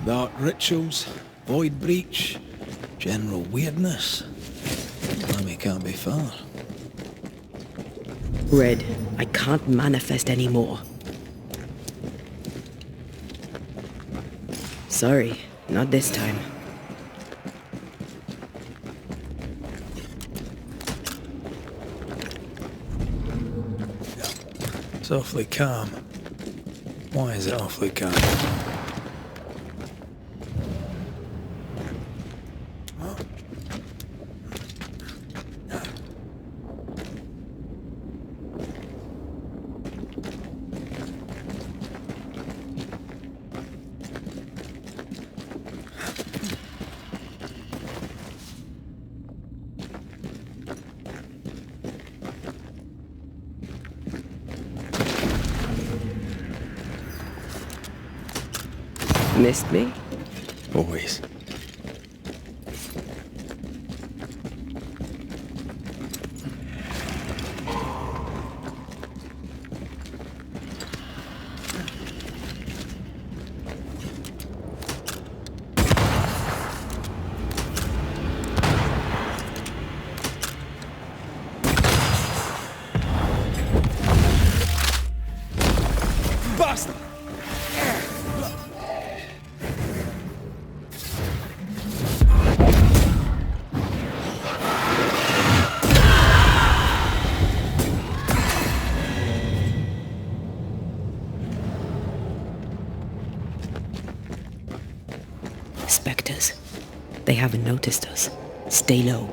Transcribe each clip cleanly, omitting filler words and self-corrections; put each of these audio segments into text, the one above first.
Dark rituals, void breach, general weirdness. Lemmy can't be far. Red, I can't manifest anymore. Sorry, not this time. It's awfully calm. Why is it awfully calm? Missed me? Always. Basta! Spectres. They haven't noticed us. Stay low.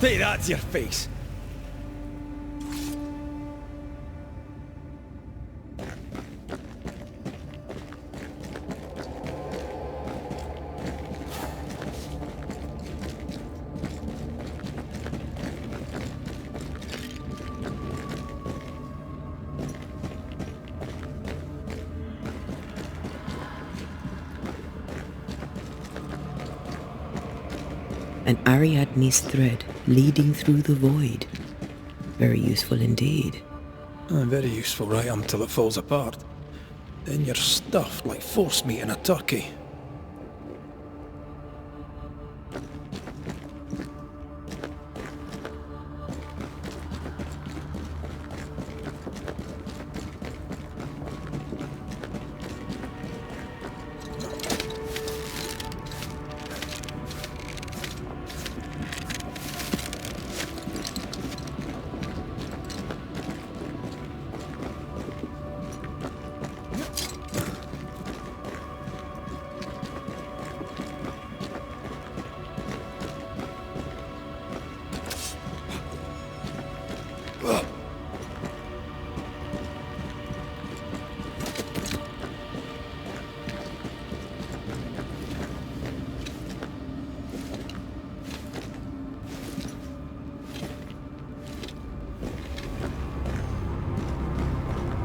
Take that to your face. An Ariadne's thread leading through the void. Very useful indeed. Very useful right until it falls apart. Then you're stuffed like force meat in a turkey.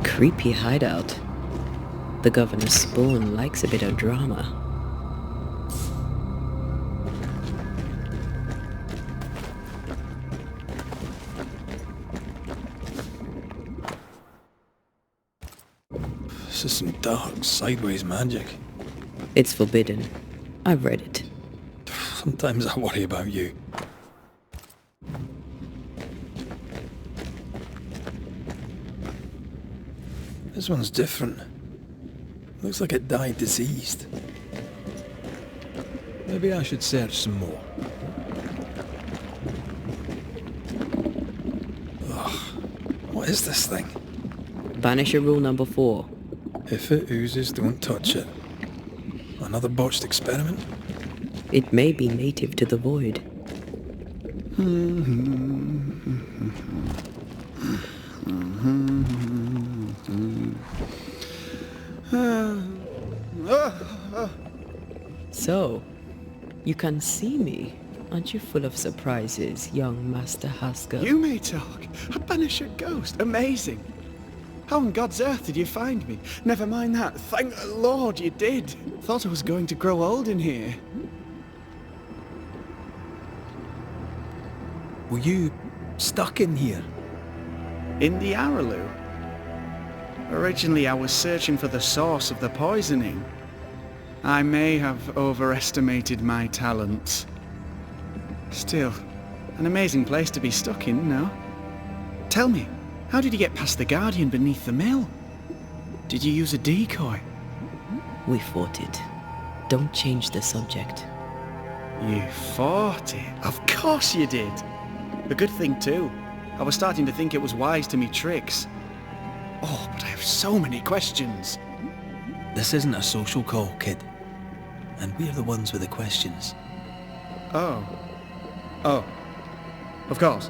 Creepy hideout. The governor's spawn likes a bit of drama. This is some dark, sideways magic. It's forbidden. I've read it. Sometimes I worry about you. This one's different. Looks like it died diseased. Maybe I should search some more. Ugh. What is this thing? Banisher rule number 4. If it oozes, don't touch it. Another botched experiment? It may be native to the void. So, you can see me. Aren't you full of surprises, young Master Haskell? You may talk. A Banisher ghost. Amazing. How on God's earth did you find me? Never mind that. Thank the Lord you did. Thought I was going to grow old in here. Were you stuck in here? In the Araloo? Originally I was searching for the source of the poisoning. I may have overestimated my talents. Still, an amazing place to be stuck in, no? Tell me, how did you get past the Guardian beneath the mill? Did you use a decoy? We fought it. Don't change the subject. You fought it? Of course you did. A good thing too. I was starting to think it was wise to me tricks. Oh, but I have so many questions. This isn't a social call, kid. And we're the ones with the questions. Oh. Oh. Of course.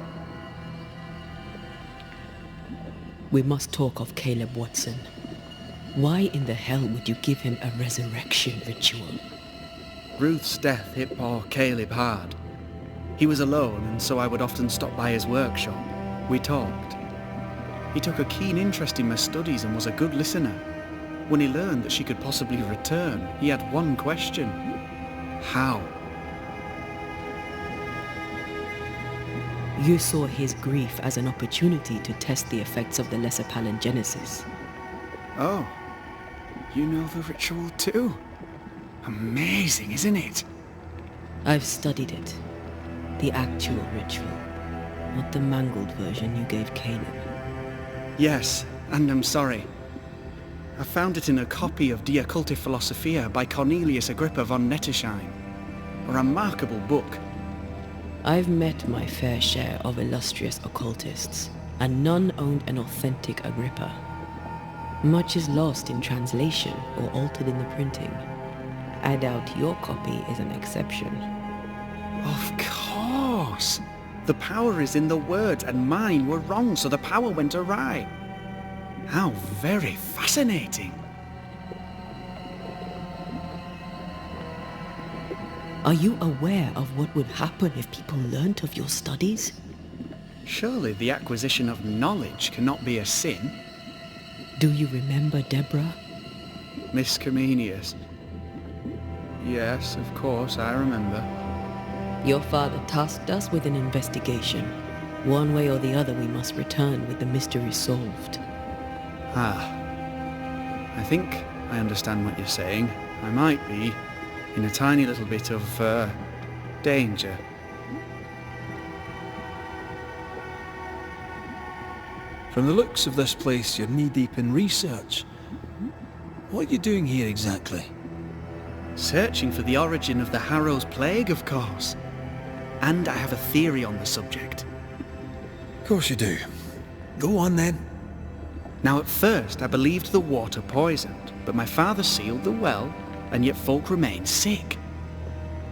We must talk of Caleb Watson. Why in the hell would you give him a resurrection ritual? Ruth's death hit poor Caleb hard. He was alone, and so I would often stop by his workshop. We talked. He took a keen interest in my studies and was a good listener. When he learned that she could possibly return, he had one question. How? You saw his grief as an opportunity to test the effects of the lesser palingenesis. Oh. You know the ritual too? Amazing, isn't it? I've studied it. The actual ritual. Not the mangled version you gave Caleb. Yes, and I'm sorry. I found it in a copy of De Occulti Philosophia by Cornelius Agrippa von Nettersheim. A remarkable book. I've met my fair share of illustrious occultists, and none owned an authentic Agrippa. Much is lost in translation or altered in the printing. I doubt your copy is an exception. Of course. The power is in the words, and mine were wrong, so the power went awry. How very fascinating. Are you aware of what would happen if people learnt of your studies? Surely the acquisition of knowledge cannot be a sin. Do you remember Deborah? Miss Comenius. Yes, of course, I remember. Your father tasked us with an investigation. One way or the other we must return with the mystery solved. I think I understand what you're saying. I might be in a tiny little bit of, danger. From the looks of this place, you're knee-deep in research. What are you doing here exactly? Searching for the origin of the Harrow's plague, of course. And I have a theory on the subject. Of course you do. Go on then. Now at first I believed the water poisoned, but my father sealed the well, and yet folk remained sick.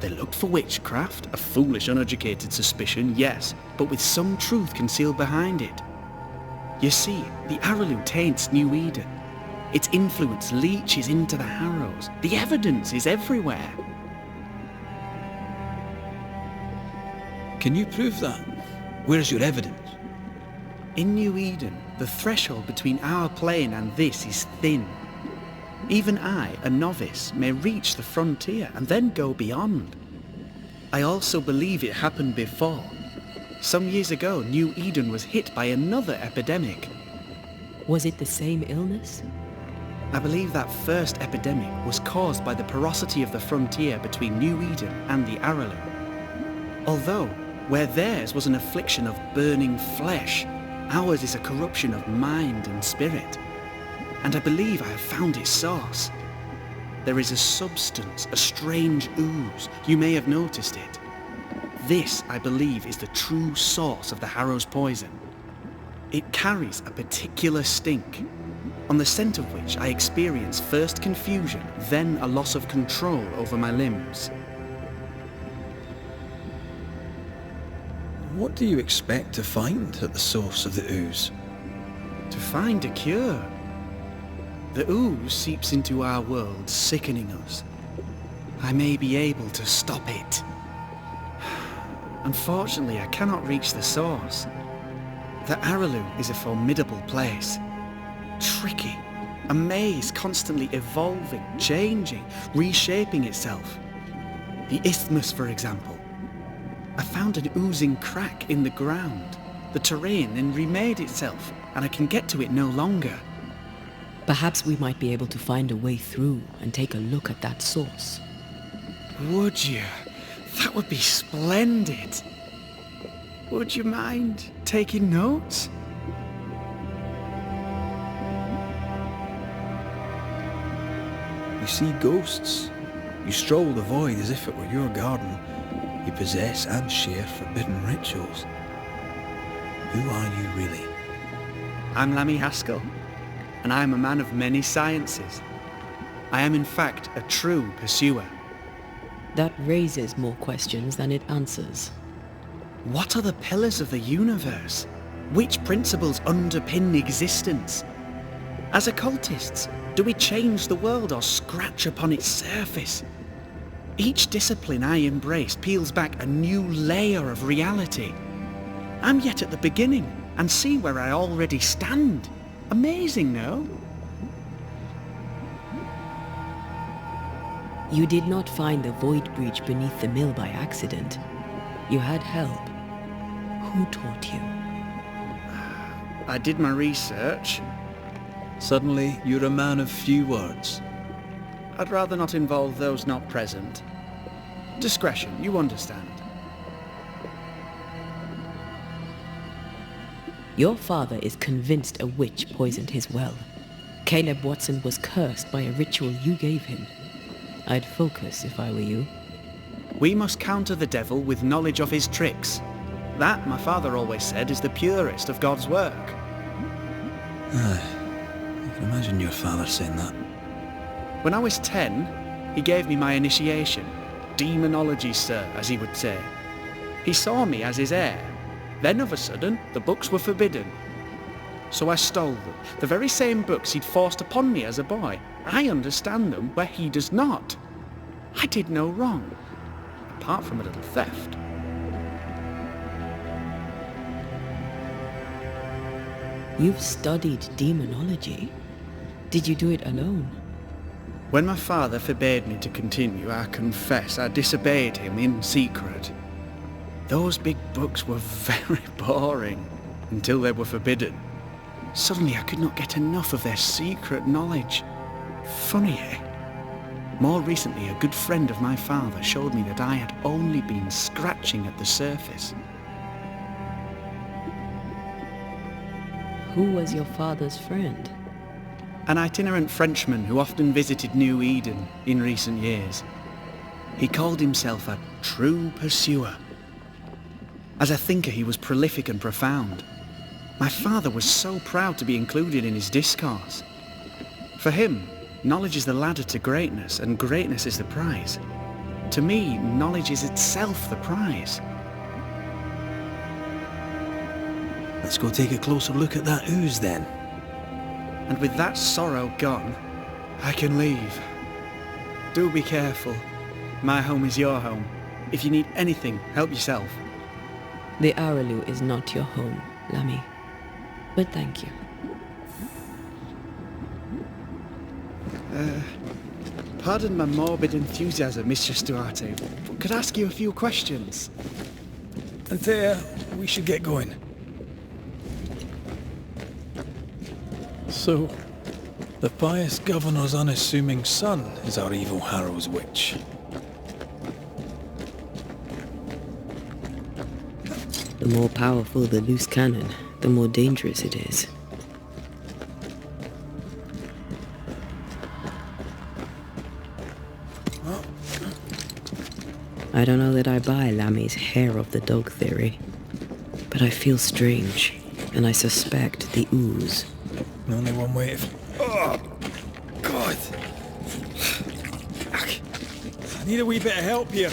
They looked for witchcraft, a foolish uneducated suspicion, yes, but with some truth concealed behind it. You see, the Araloo taints New Eden. Its influence leaches into the Harrows. The evidence is everywhere. Can you prove that? Where's your evidence? In New Eden, the threshold between our plane and this is thin. Even I, a novice, may reach the frontier and then go beyond. I also believe it happened before. Some years ago, New Eden was hit by another epidemic. Was it the same illness? I believe that first epidemic was caused by the porosity of the frontier between New Eden and the Araloo. Although, where theirs was an affliction of burning flesh, ours is a corruption of mind and spirit. And I believe I have found its source. There is a substance, a strange ooze. You may have noticed it. This, I believe, is the true source of the Harrow's poison. It carries a particular stink, on the scent of which I experience first confusion, then a loss of control over my limbs. What do you expect to find at the source of the ooze? To find a cure. The ooze seeps into our world, sickening us. I may be able to stop it. Unfortunately, I cannot reach the source. The Araloo is a formidable place. Tricky. A maze constantly evolving, changing, reshaping itself. The isthmus, for example. I found an oozing crack in the ground. The terrain then remade itself, and I can get to it no longer. Perhaps we might be able to find a way through and take a look at that source. Would you? That would be splendid. Would you mind taking notes? You see ghosts. You stroll the void as if it were your garden. You possess and share forbidden rituals. Who are you really? I'm Lammy Haskell, and I am a man of many sciences. I am in fact a true pursuer. That raises more questions than it answers. What are the pillars of the universe? Which principles underpin existence? As occultists, do we change the world or scratch upon its surface? Each discipline I embrace peels back a new layer of reality. I'm yet at the beginning, and see where I already stand. Amazing, no? You did not find the void breach beneath the mill by accident. You had help. Who taught you? I did my research. Suddenly, you're a man of few words. I'd rather not involve those not present. Discretion, you understand. Your father is convinced a witch poisoned his well. Caleb Watson was cursed by a ritual you gave him. I'd focus if I were you. We must counter the devil with knowledge of his tricks. That, my father always said, is the purest of God's work. I can imagine your father saying that. When I was 10, he gave me my initiation. Demonology, sir, as he would say. He saw me as his heir, Then of a sudden, the books were forbidden. So I stole them, the very same books he'd forced upon me as a boy. I understand them where he does not. I did no wrong, apart from a little theft. You've studied demonology. Did you do it alone? When my father forbade me to continue, I confess I disobeyed him in secret. Those big books were very boring until they were forbidden. Suddenly I could not get enough of their secret knowledge. Funny, eh? More recently, a good friend of my father showed me that I had only been scratching at the surface. Who was your father's friend? An itinerant Frenchman who often visited New Eden in recent years. He called himself a true pursuer. As a thinker, he was prolific and profound. My father was so proud to be included in his discourse. For him, knowledge is the ladder to greatness, and greatness is the prize. To me, knowledge is itself the prize. Let's go take a closer look at that ooze then. And with that sorrow gone, I can leave. Do be careful. My home is your home. If you need anything, help yourself. The Araloo is not your home, Lammy. But thank you. Pardon my morbid enthusiasm, Mistress Duarte, but could I ask you a few questions? Antea, we should get going. So, the pious governor's unassuming son is our evil Harrow's witch. The more powerful the loose cannon, the more dangerous it is. I don't know that I buy Lammy's hair of the dog theory, but I feel strange, and I suspect the ooze. Only one way to... Oh, God! I need a wee bit of help here.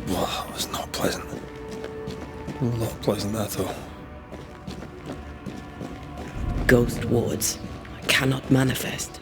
Well, that was not pleasant. Not pleasant at all. Ghost wards cannot manifest.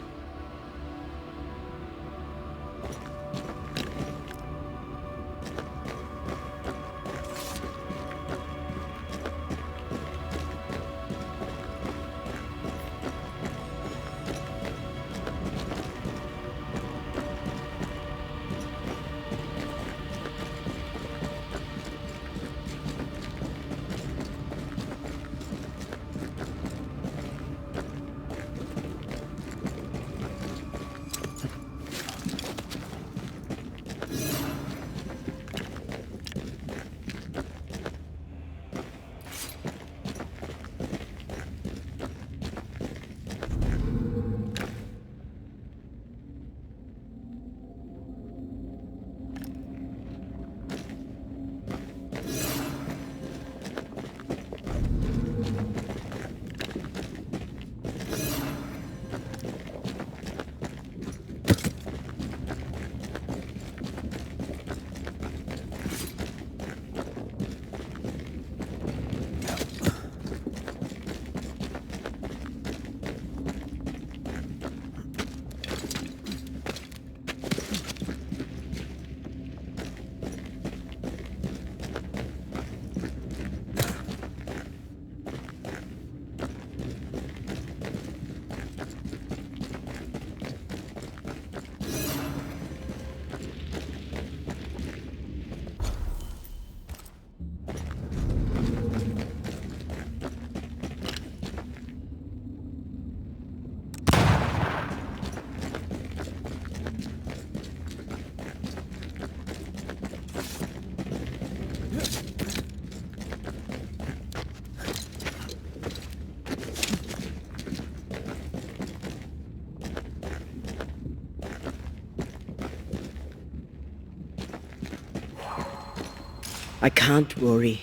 I can't worry.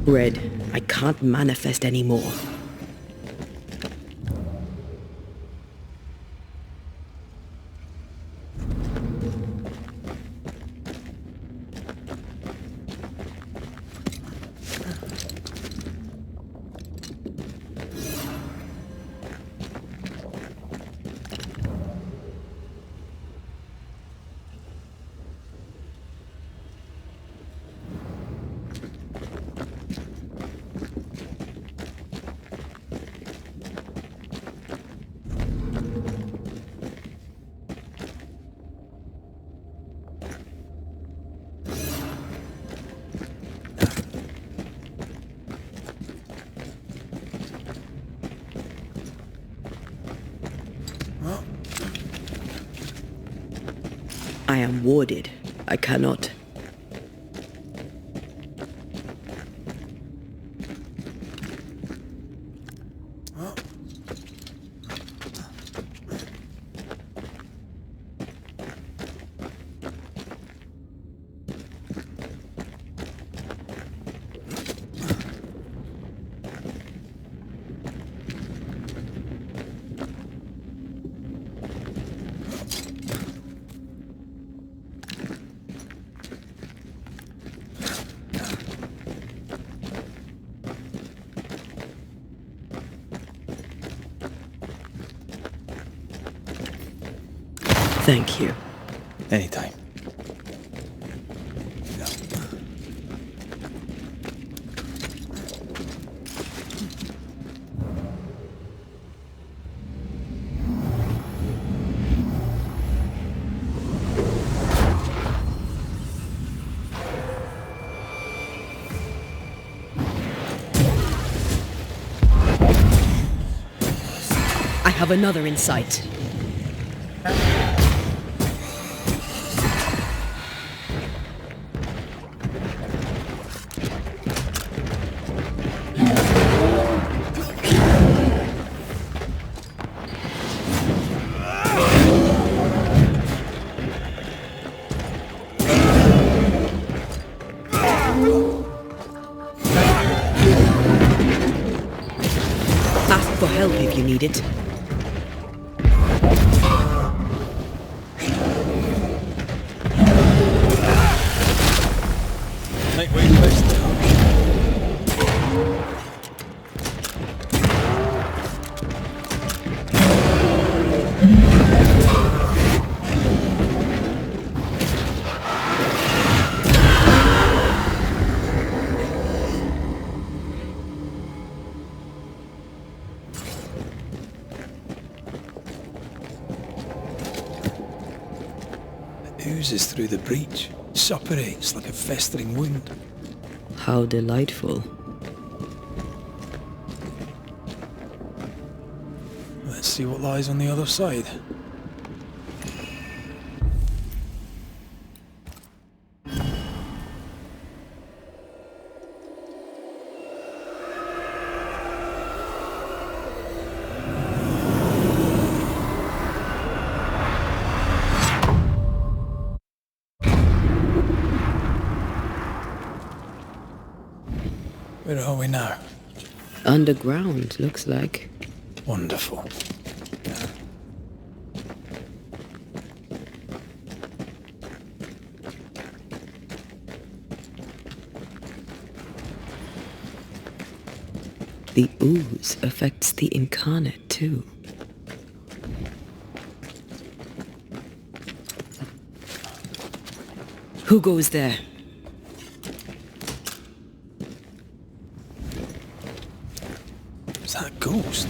Red, I can't manifest anymore. I am warded. I cannot. Thank you. Anytime. I have another in sight. Ask for help if you need it. Make way first. Oozes through the breach, suppurates like a festering wound. How delightful. Let's see what lies on the other side. Where are we now? Underground, looks like. Wonderful. The ooze affects the incarnate too. Who goes there? Is that a ghost?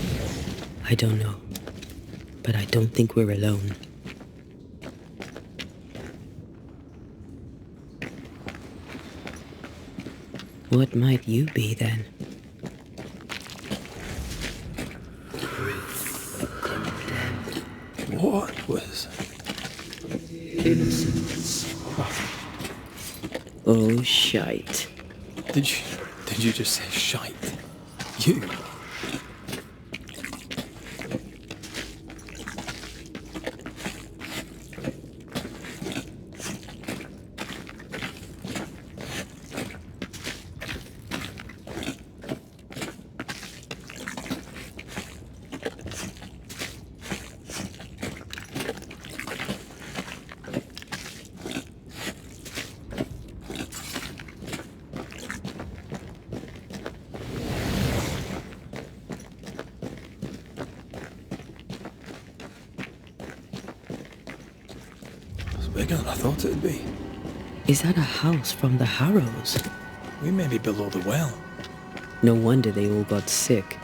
I don't know. But I don't think we're alone. What might you be then? What was... Innocence. Oh, shite. Did you just say shite? You? bigger than I thought it'd be. Is that a house from the Harrows? We may be below the well. No wonder they all got sick.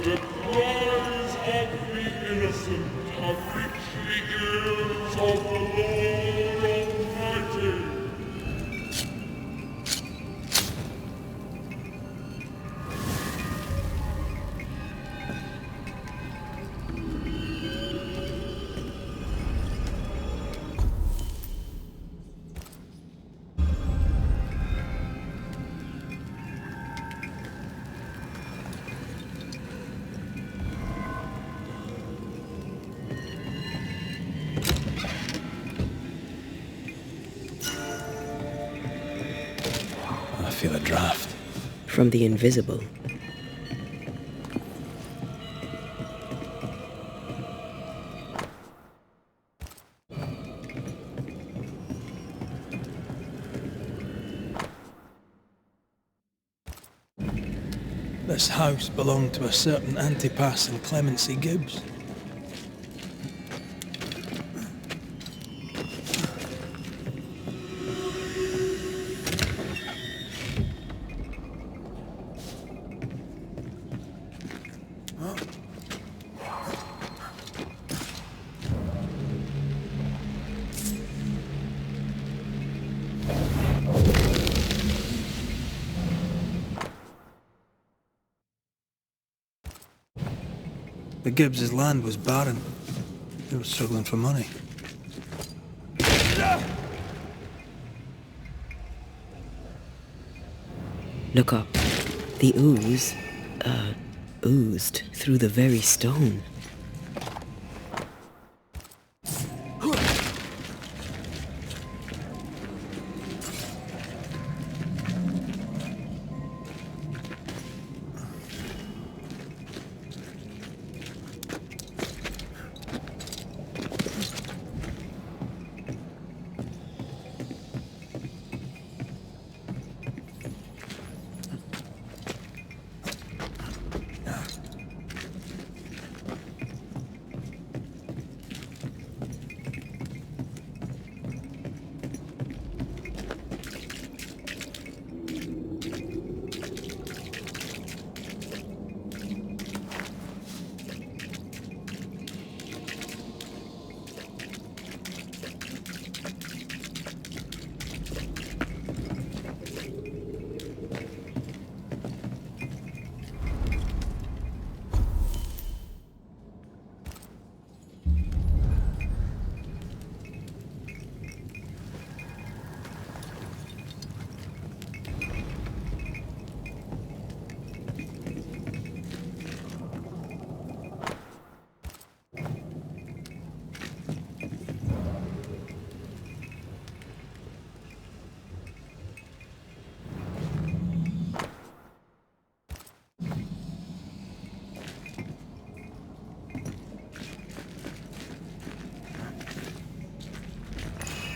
The cries of the innocent have reached the ears of the Lord Almighty. I feel a draft. From the invisible. This house belonged to a certain Antipas and Clemency Gibbs. The Gibbs' land was barren. They were struggling for money. Look up. The ooze, oozed through the very stone.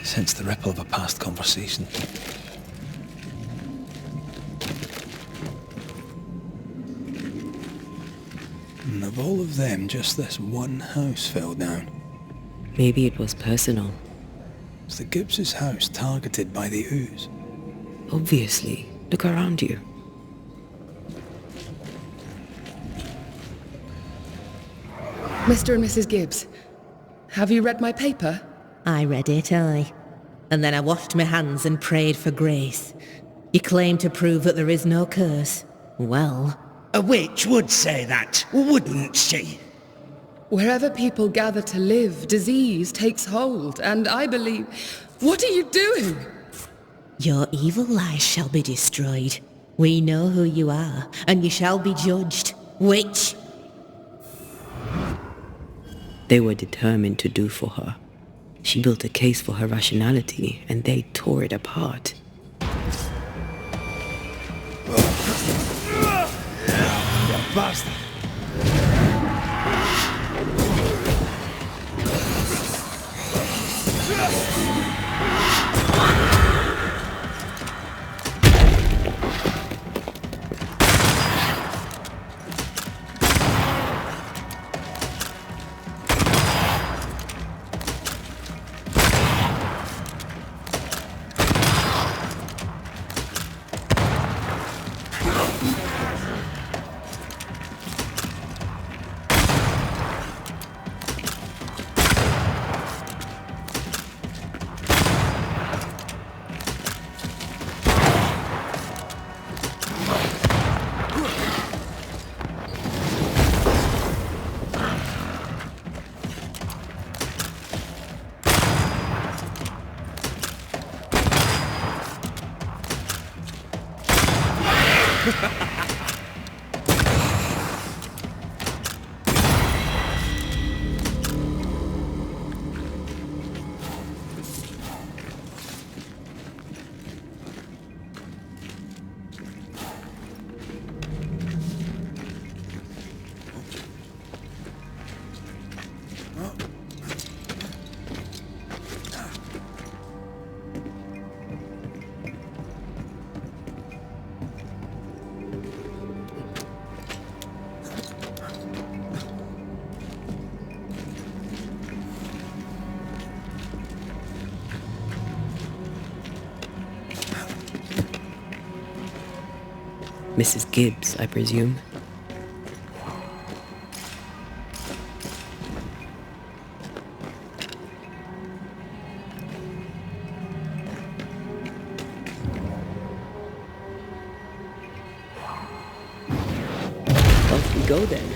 Sense the ripple of a past conversation. And of all of them, just this one house fell down. Maybe it was personal. Was the Gibbs' house targeted by the ooze? Obviously. Look around you. Mr. and Mrs. Gibbs, have you read my paper? I read it, aye. And then I washed my hands and prayed for grace. You claim to prove that there is no curse. Well, A witch would say that, wouldn't she? Wherever people gather to live, disease takes hold, and I believe... What are you doing? your evil lies shall be destroyed. We know who you are, and you shall be judged. Witch! They were determined to do for her. She built a case for her rationality, and they tore it apart. You bastard! Mrs. Gibbs, I presume. Off we go then.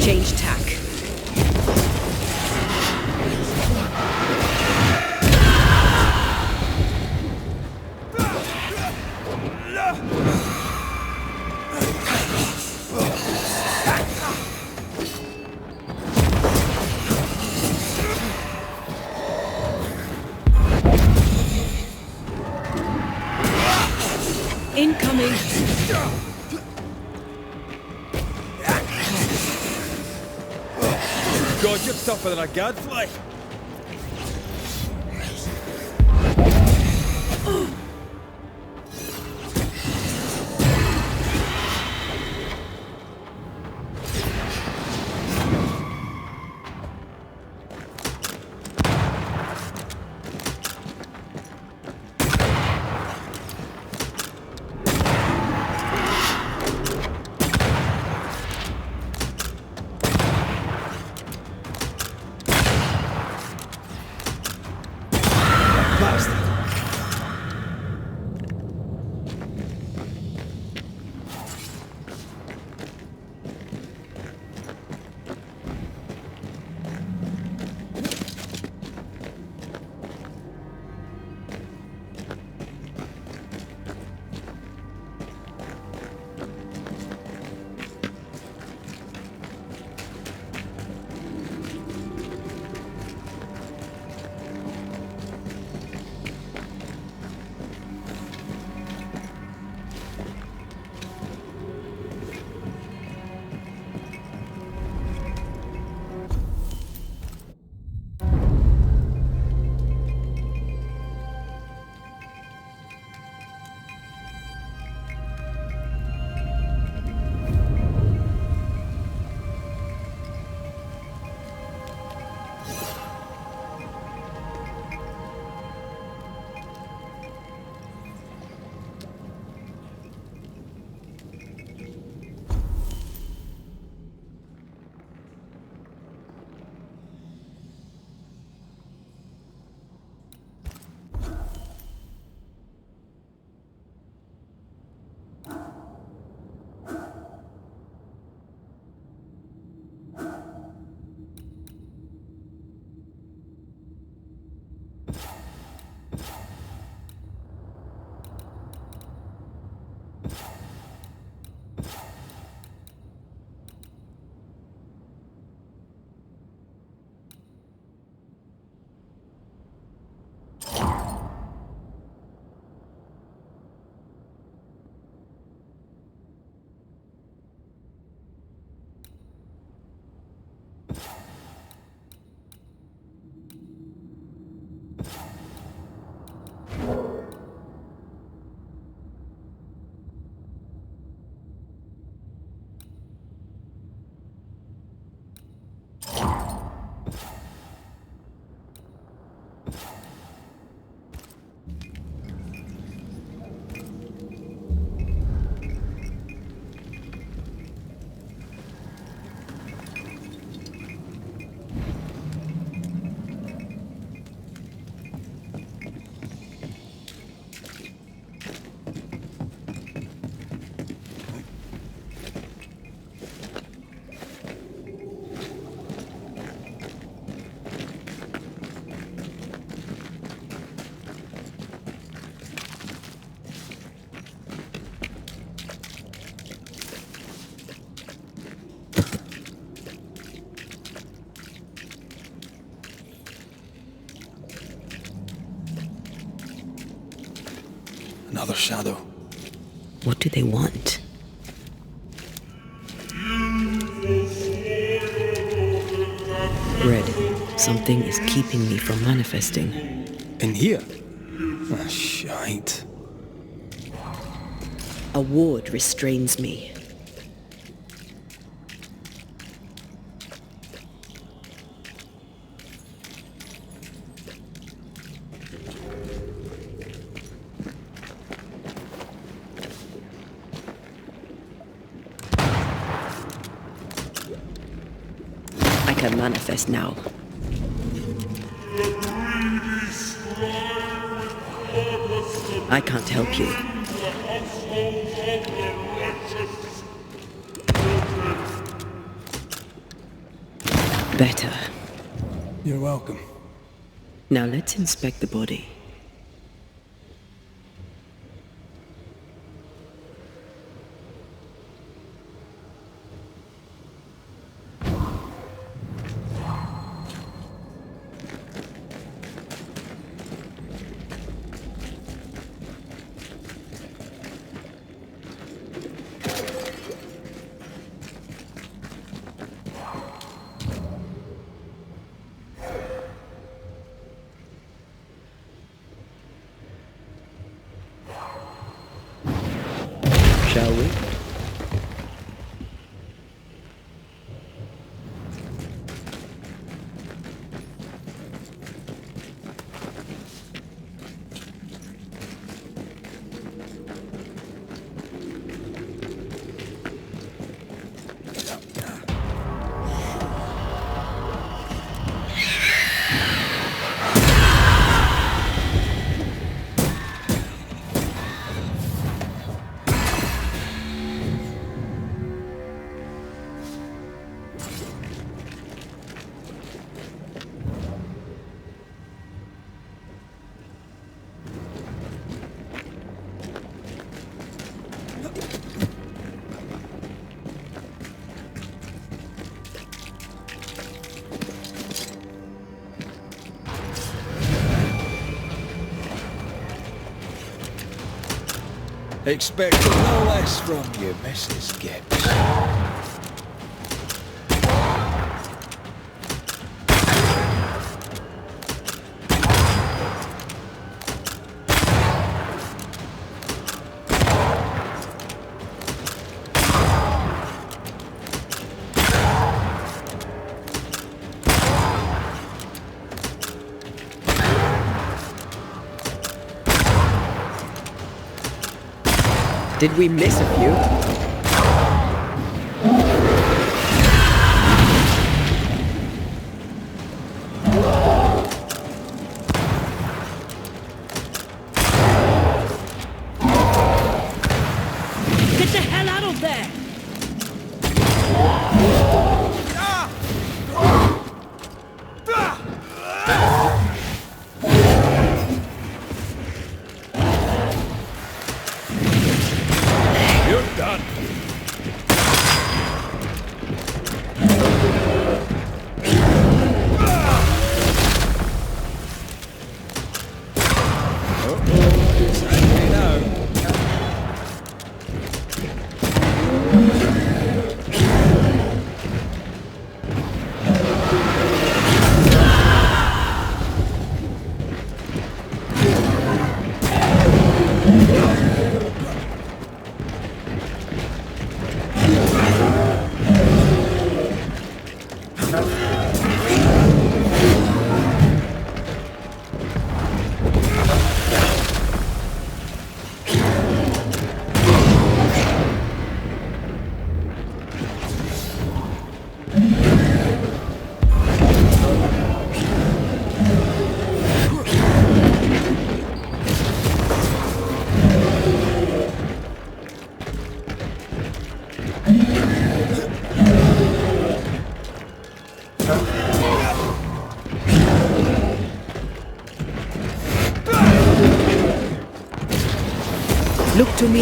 Change tack. Incoming. God, you're tougher than a gadfly. Another shadow. What do they want? Red, something is keeping me from manifesting. In here? Ah, shite. A ward restrains me. I can manifest now. I can't help you. Better. You're welcome. Now let's inspect the body. Shall we? Expect no less from you, Mrs. Gibbs. Did we miss a few? Get the hell out of there! You're done. Look to me.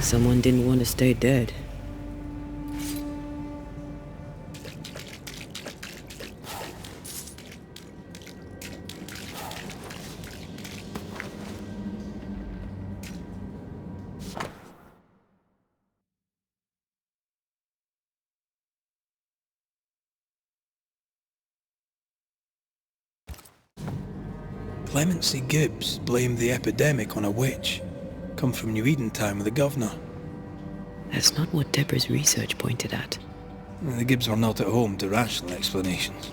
Someone didn't want to stay dead. Clemency Gibbs blamed the epidemic on a witch. Come from New Eden time with the governor. That's not what Deborah's research pointed at. The Gibbs were not at home to rational explanations.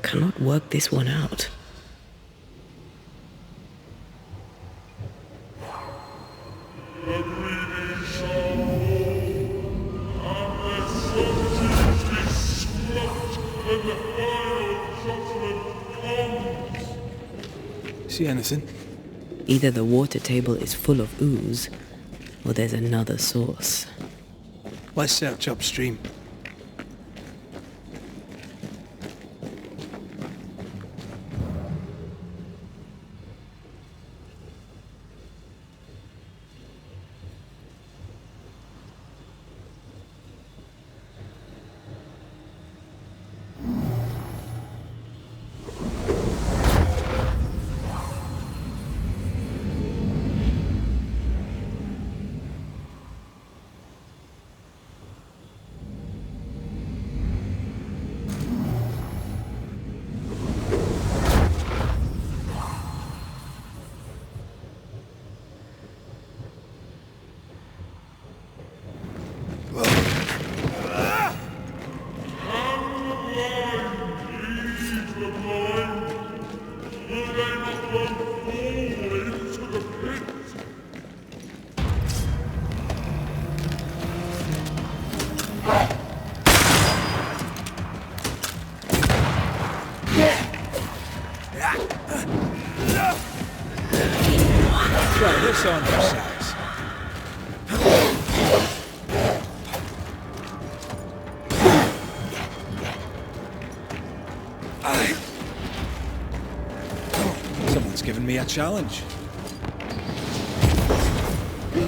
Cannot work this one out. See anything? Either the water table is full of ooze, or there's another source. Let's search upstream. me a challenge. You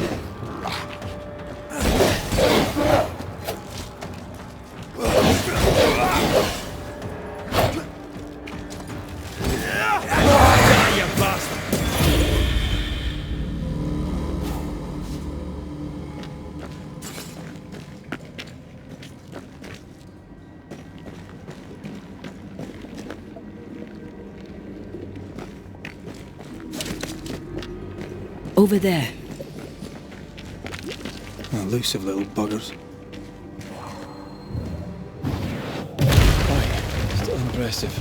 bastard! Over there. Elusive little buggers. Aye, still impressive.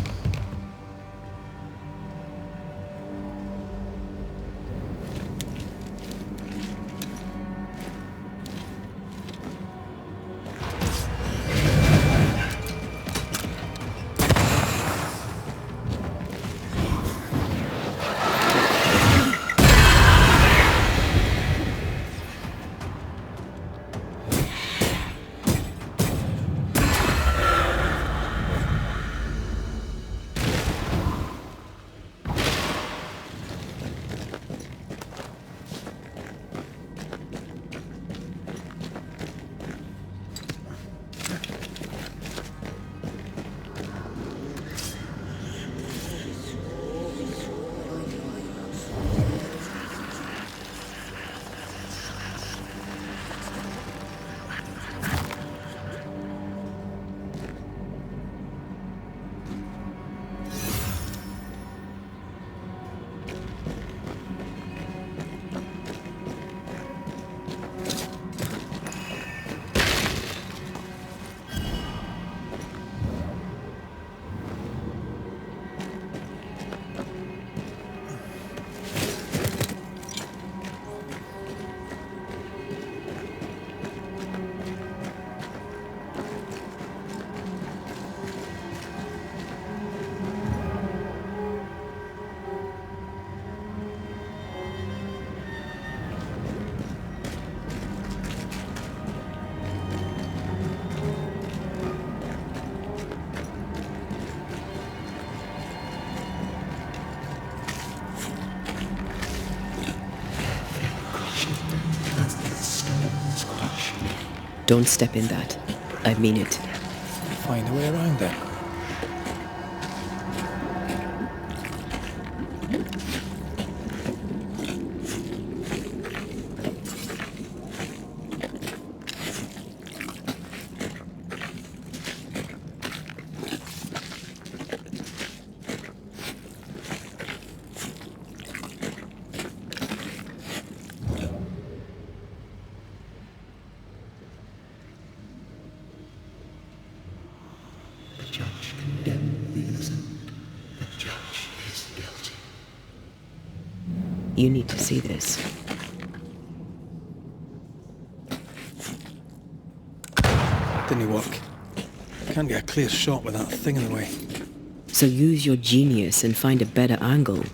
Don't step in that. I mean it. Find a way around then. You need to see this. Didn't work. Can't get a clear shot with that thing in the way. So use your genius and find a better angle.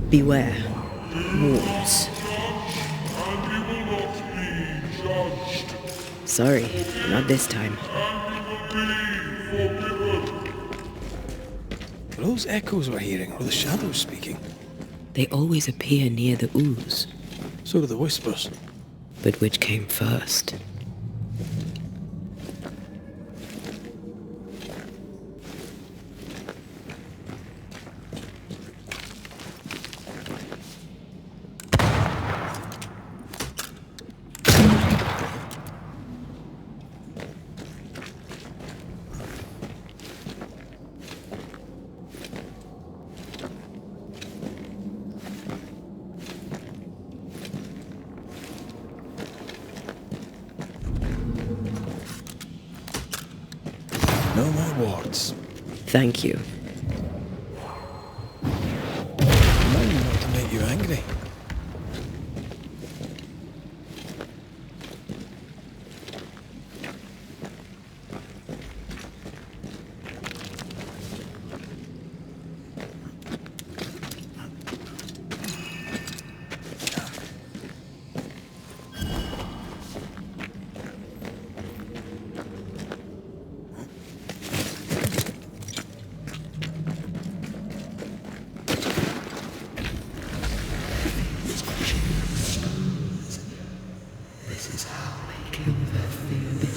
Beware. Wards. And you will not be judged. Sorry, not this time. And you will be forgiven. Are those echoes we're hearing, or the shadows speaking? They always appear near the ooze. So do the whispers. But which came first? No more wards. Thank you. Mine not to make you angry.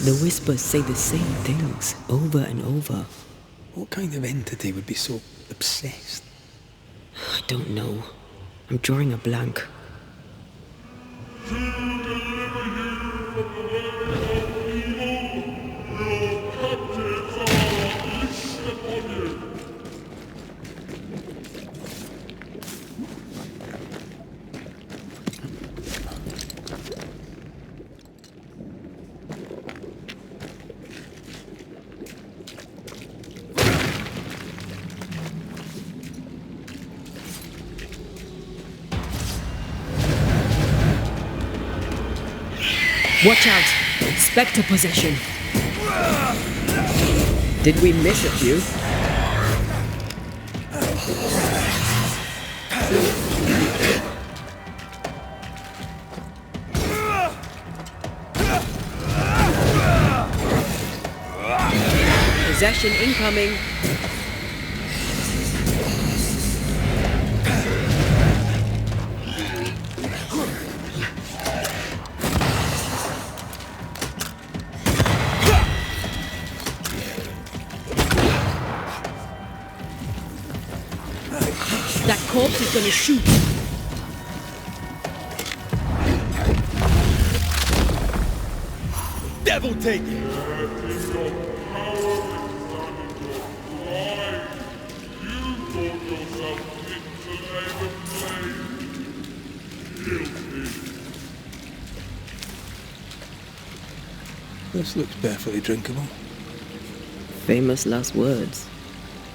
The whispers say the same things over and over. What kind of entity would be so obsessed? I don't know. I'm drawing a blank. To deliver you from the way of evil, your captives are loosed upon you. Watch out! Spectre possession! Did we miss a few? Possession incoming! That corpse is gonna shoot. Devil take it! This looks perfectly drinkable. Famous last words.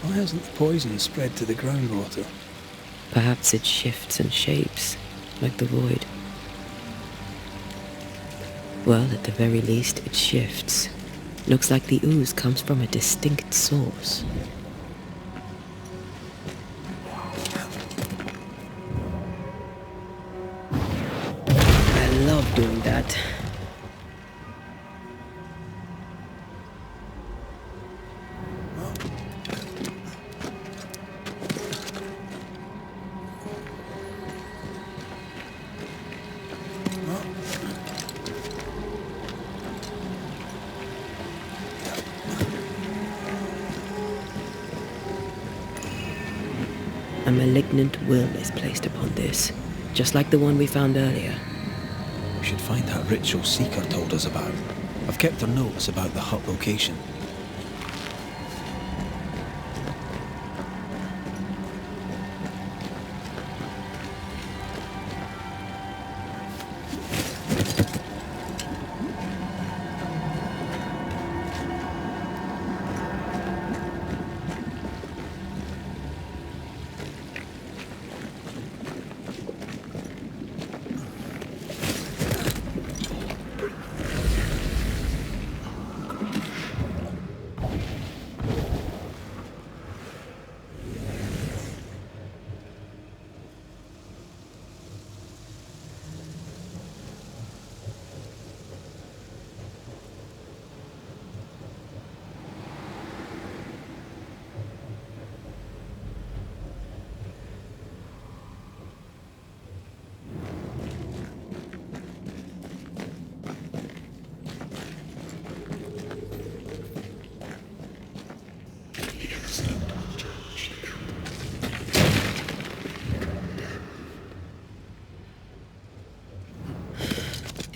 Why hasn't the poison spread to the groundwater? Perhaps it shifts and shapes, like the void. Well, at the very least, it shifts. Looks like the ooze comes from a distinct source. I love doing that. A malignant will is placed upon this, just like the one we found earlier. We should find that ritual Seeker told us about. I've kept her notes about the hut location.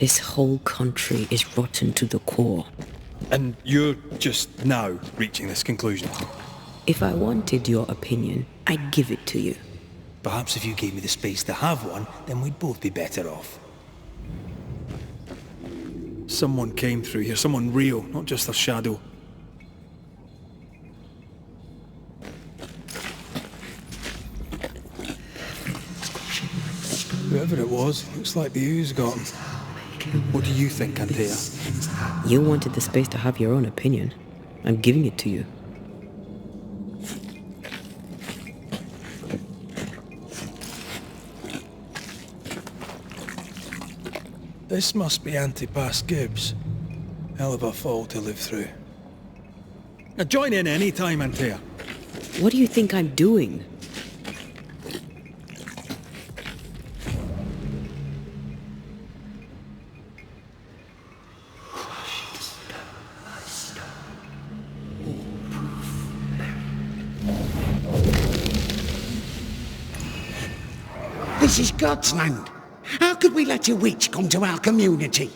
This whole country is rotten to the core. And you're just now reaching this conclusion? If I wanted your opinion, I'd give it to you. Perhaps if you gave me the space to have one, then we'd both be better off. Someone came through here, someone real, not just a shadow. Whoever it was, looks like the ooze got him. What do you think, Antea? You wanted the space to have your own opinion. I'm giving it to you. This must be Antipas Gibbs. Hell of a fall to live through. Now join in any time, Antea. What do you think I'm doing? This is God's land. How could we let a witch come to our community?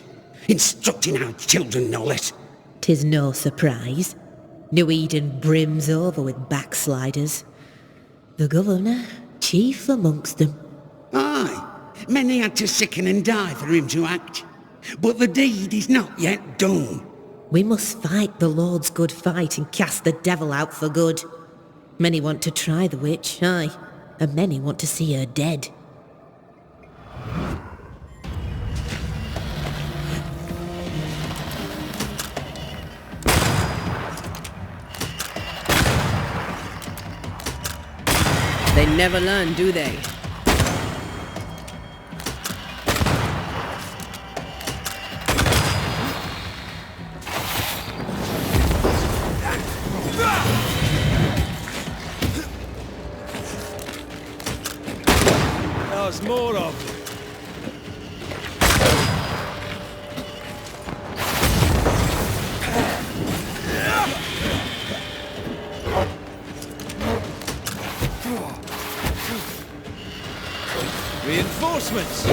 Instructing our children, no less. 'Tis no surprise. New Eden brims over with backsliders. The governor, chief amongst them. Aye, many had to sicken and die for him to act. But the deed is not yet done. We must fight the Lord's good fight and cast the devil out for good. Many want to try the witch, aye, and many want to see her dead. They never learn, do they? There's more of them. Reinforcements!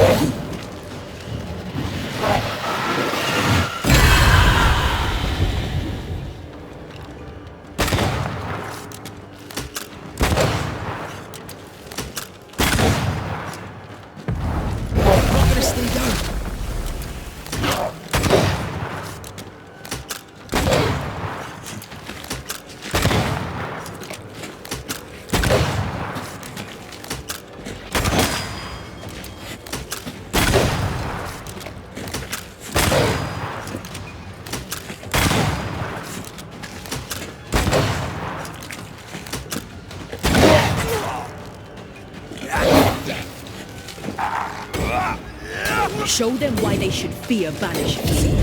Show them why they should fear Banishers.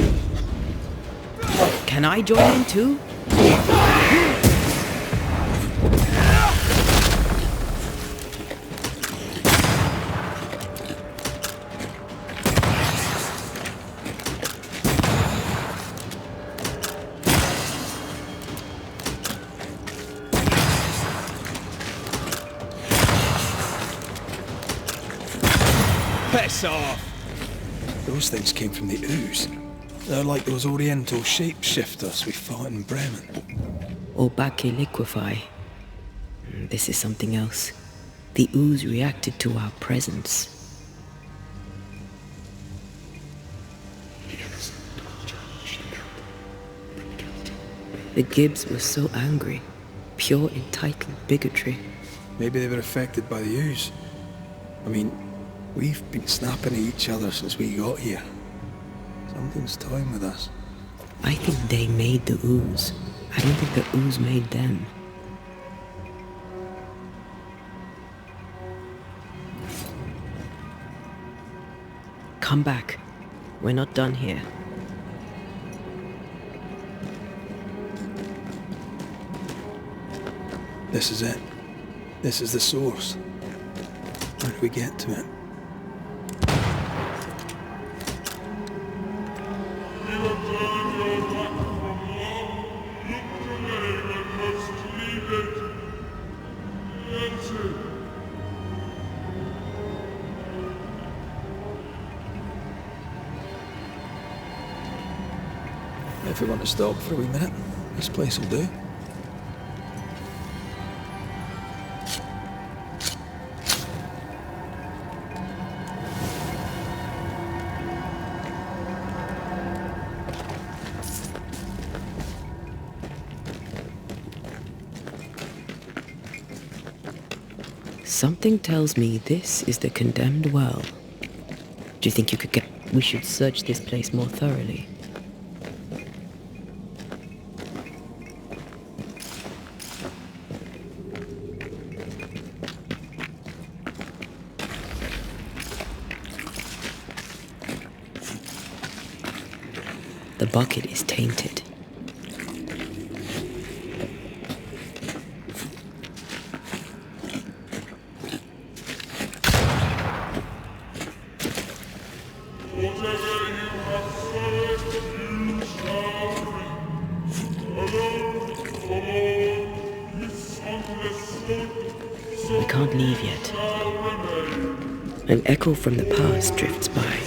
Can I join in too? Piss off! Those things came from the ooze. They're like those oriental shapeshifters we fought in Bremen. Obake liquefy. This is something else. The ooze reacted to our presence. The Gibbs were so angry. Pure entitled bigotry. Maybe they were affected by the ooze. I mean, we've been snapping at each other since we got here. Something's toying with us. I think they made the ooze. I don't think the ooze made them. Come back. We're not done here. This is it. This is the source. How do we get to it? If we want to stop for a wee minute, this place will do. Something tells me this is the condemned well. Do you think you could we should search this place more thoroughly? The bucket is tainted. We can't leave yet. An echo from the past drifts by.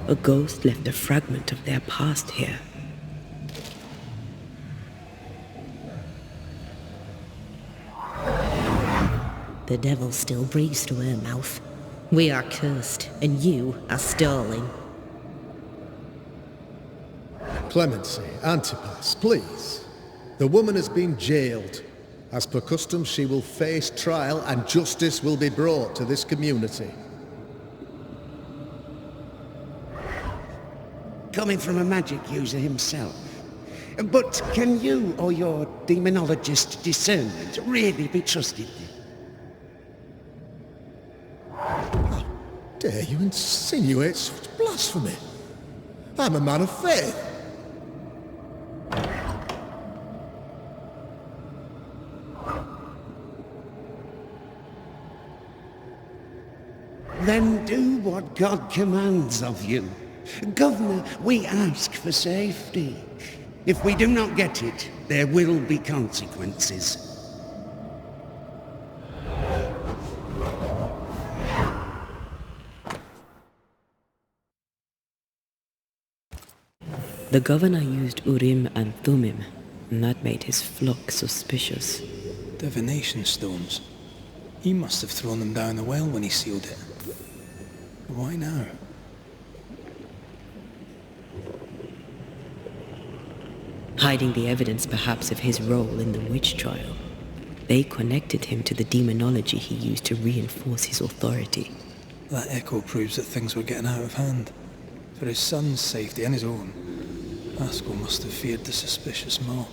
A ghost left a fragment of their past here. The devil still breathes through her mouth. We are cursed, and you are stalling. Clemency, Antipas, please. The woman has been jailed. As per custom, she will face trial and justice will be brought to this community. Coming from a magic user himself. But can you or your demonologist discernment really be trusted? Dare you insinuate such blasphemy? I'm a man of faith. Then do what God commands of you. Governor, we ask for safety. If we do not get it, there will be consequences. The governor used Urim and Thummim, and that made his flock suspicious. Divination stones. He must have thrown them down the well when he sealed it. Why now? Hiding the evidence perhaps of his role in the witch trial. They connected him to the demonology he used to reinforce his authority. That echo proves that things were getting out of hand. For his son's safety and his own, Pascal must have feared the suspicious mob.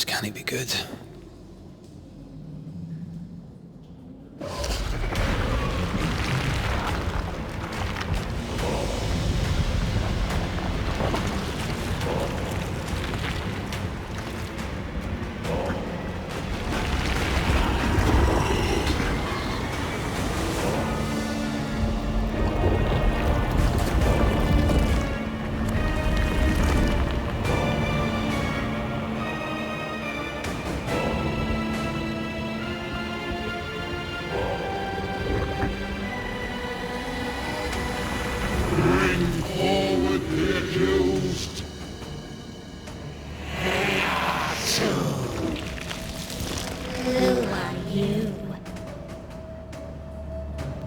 this, can it be good?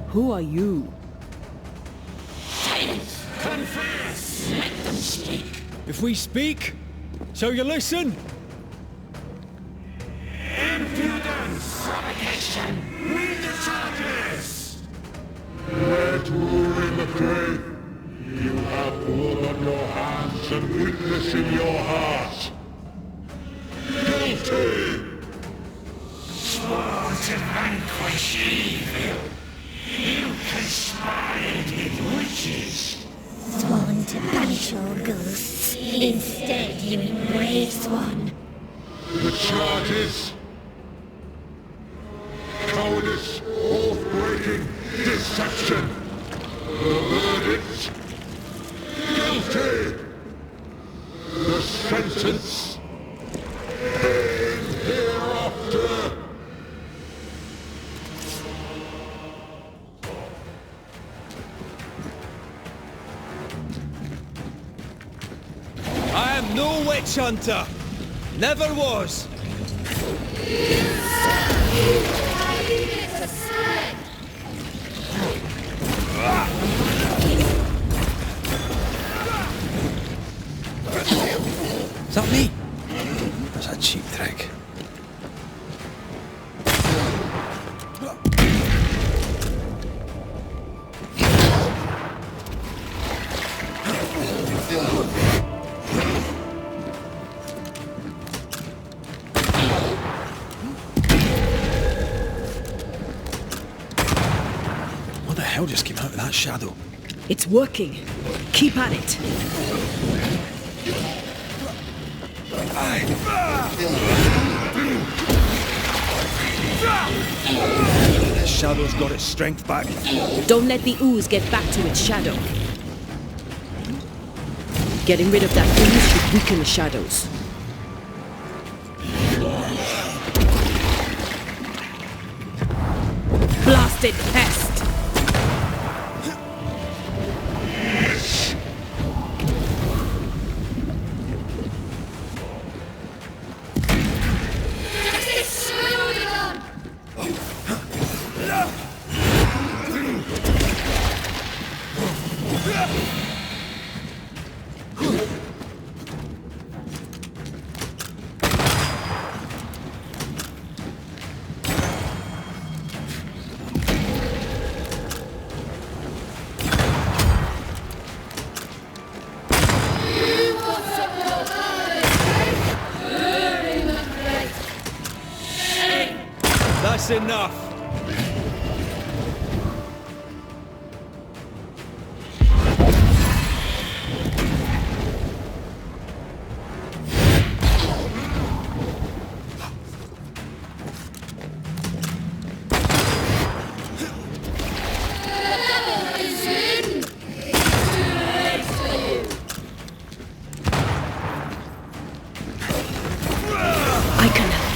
Who are you? Confess! Let them speak! If we speak, shall you listen? Impudence! Provocation! Read the charges! Red in the grave! You have blood on your hands and weakness in your heart! Guilty! Sworn to vanquish evil! You conspired with witches! Sworn to banish all ghosts. Instead, you embrace one. The charges! Cowardice, oath-breaking, deception! The verdict! Guilty! The sentence! Pain hereafter! I am no witch hunter. Never was. Is that me? That's a cheap trick. What the hell just came out of that shadow? It's working. Keep at it. The shadow's got its strength back. Don't let the ooze get back to its shadow. Getting rid of that ooze should weaken the shadows. Blasted pest! That's enough. I can help.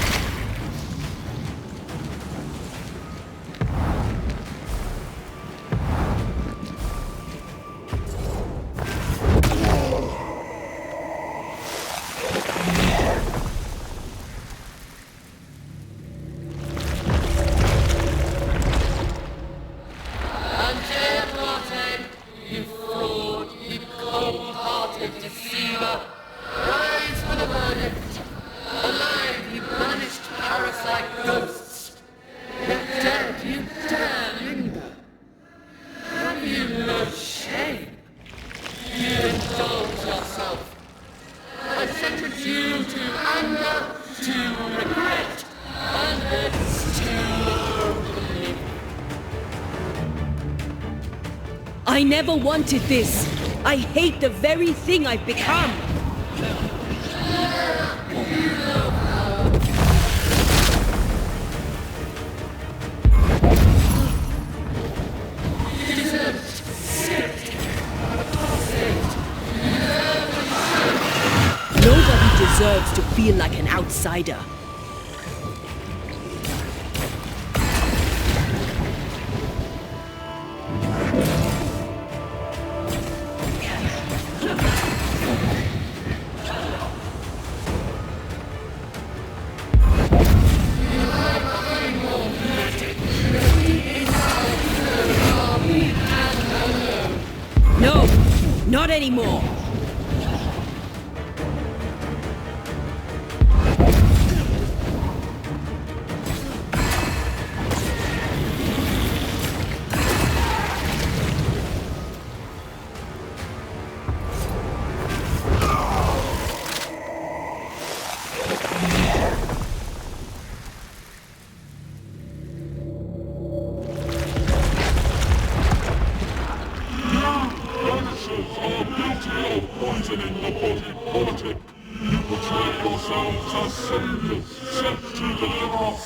Rise for the verdict! Alive, you I never wanted this. I hate the very thing I've become. Nobody deserves to feel like an outsider. No, not anymore. Banishers are guilty of poisoning the body politic. You betray yourselves as saviors sent to deliver us.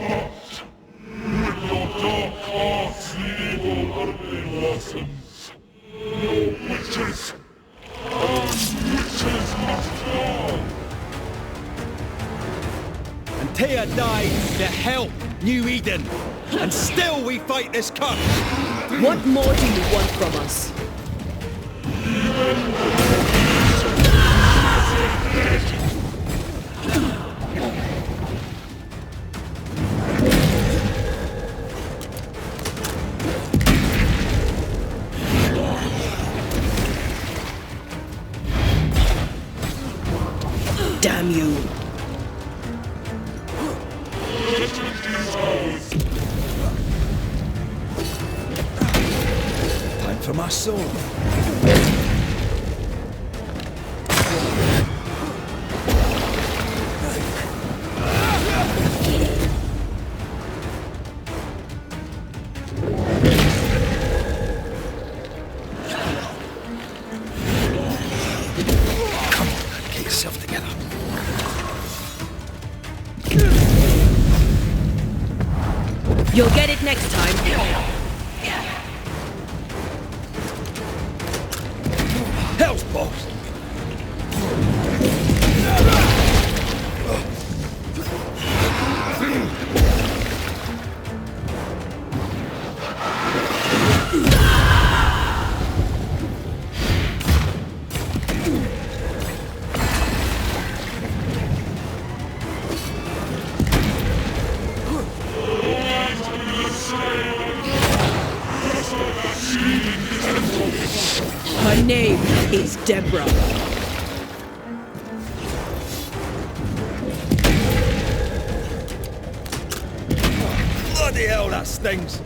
But with your dark hearts, the evil only worsens. Your witches must fall. And Tia died to help New Eden. And still we fight this curse. What more do you want from us? Damn you! Time for my soul. Come on, get yourself together. You'll get it next time. Hell's balls! Her name is Deborah. Bloody hell, that stings.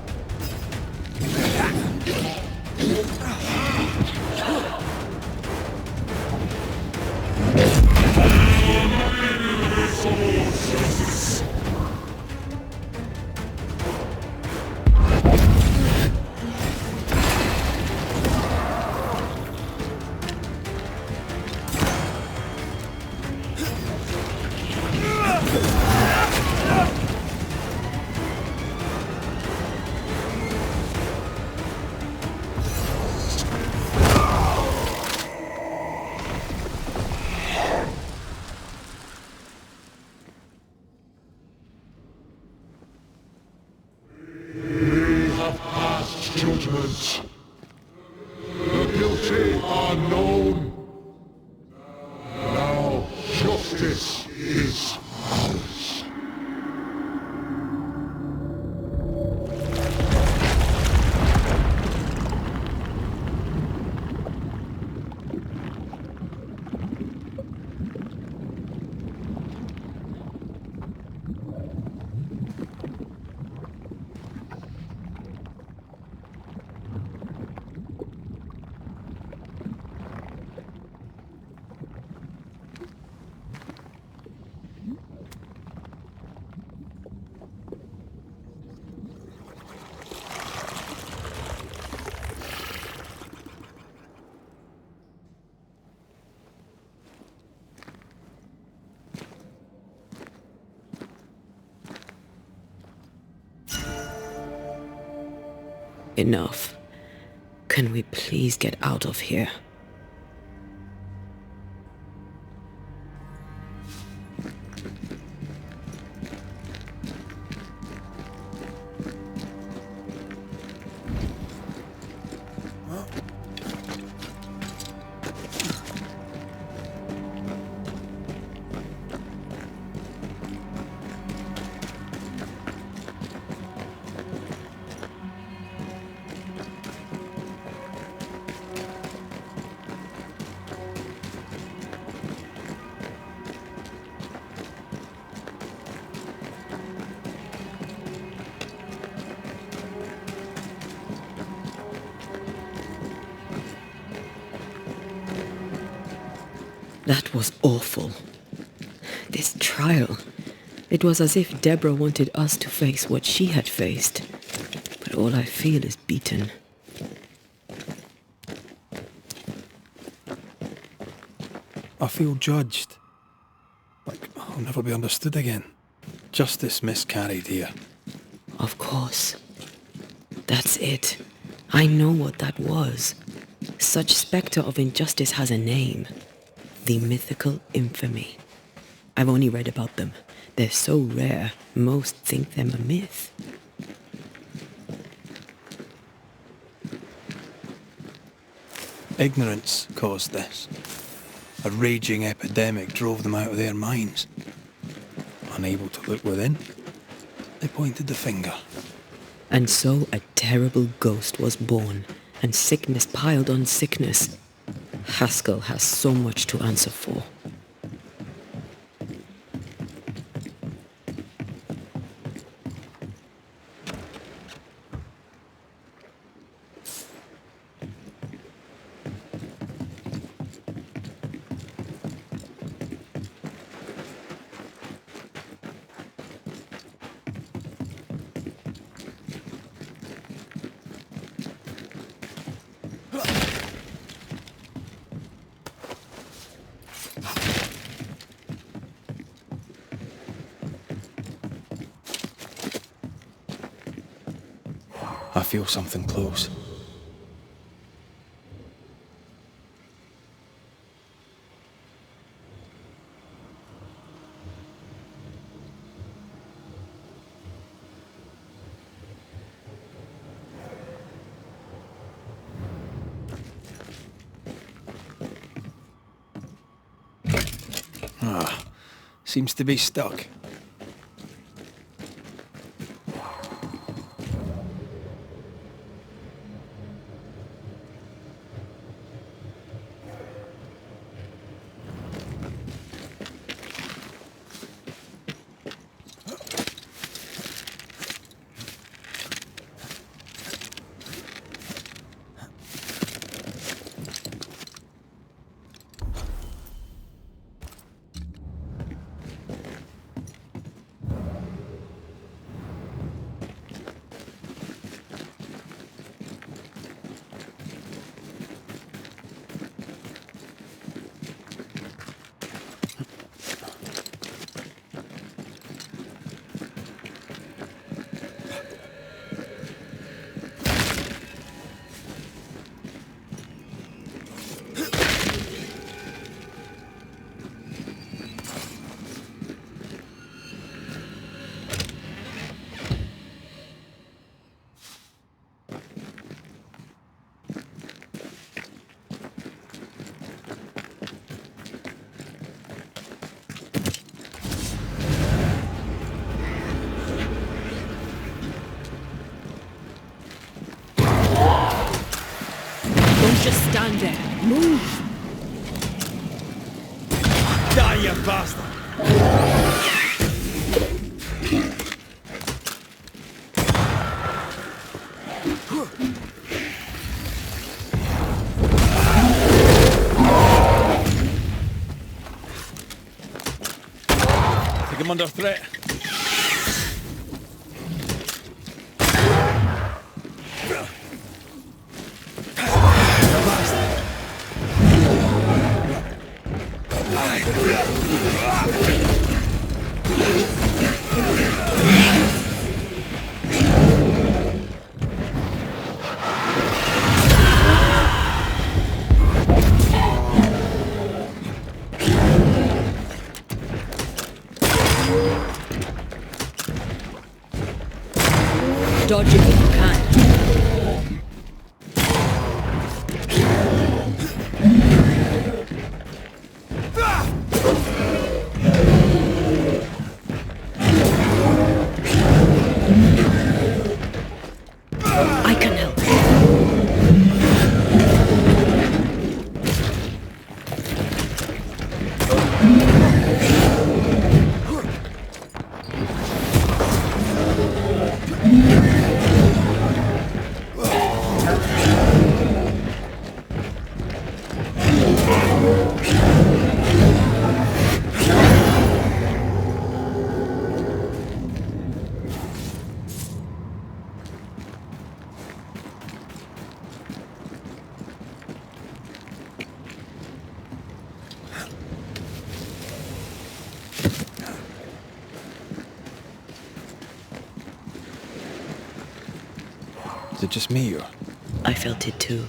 Judgment. The guilty are known. Now justice is ours. Enough. Can we please get out of here? That was awful. This trial. It was as if Deborah wanted us to face what she had faced. But all I feel is beaten. I feel judged. Like I'll never be understood again. Justice miscarried here. Of course. That's it. I know what that was. Such spectre of injustice has a name. The mythical infamy. I've only read about them. They're so rare, most think them a myth. Ignorance caused this. A raging epidemic drove them out of their minds. Unable to look within, they pointed the finger. And so a terrible ghost was born, and sickness piled on sickness. Haskell has so much to answer for. I feel something close. Seems to be stuck. Just stand there. Move! Die, you bastard! Take him under threat. Dodge it if you can. I can help. Is it just me, or? I felt it too.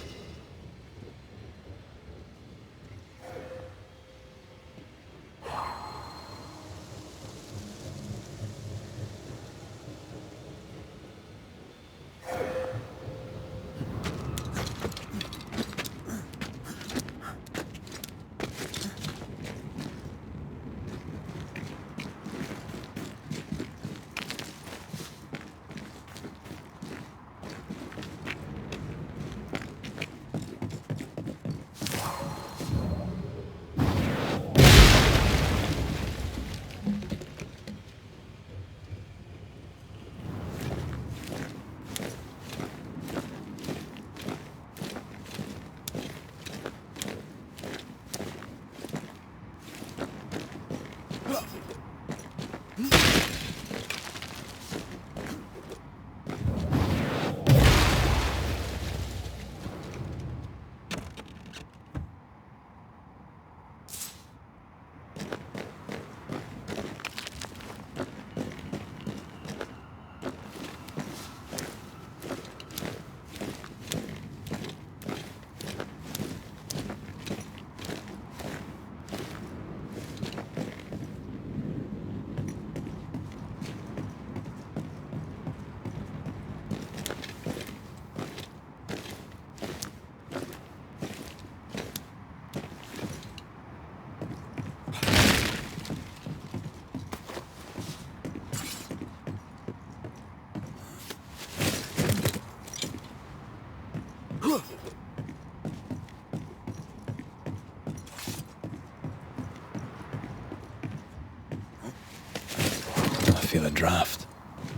I feel a draft.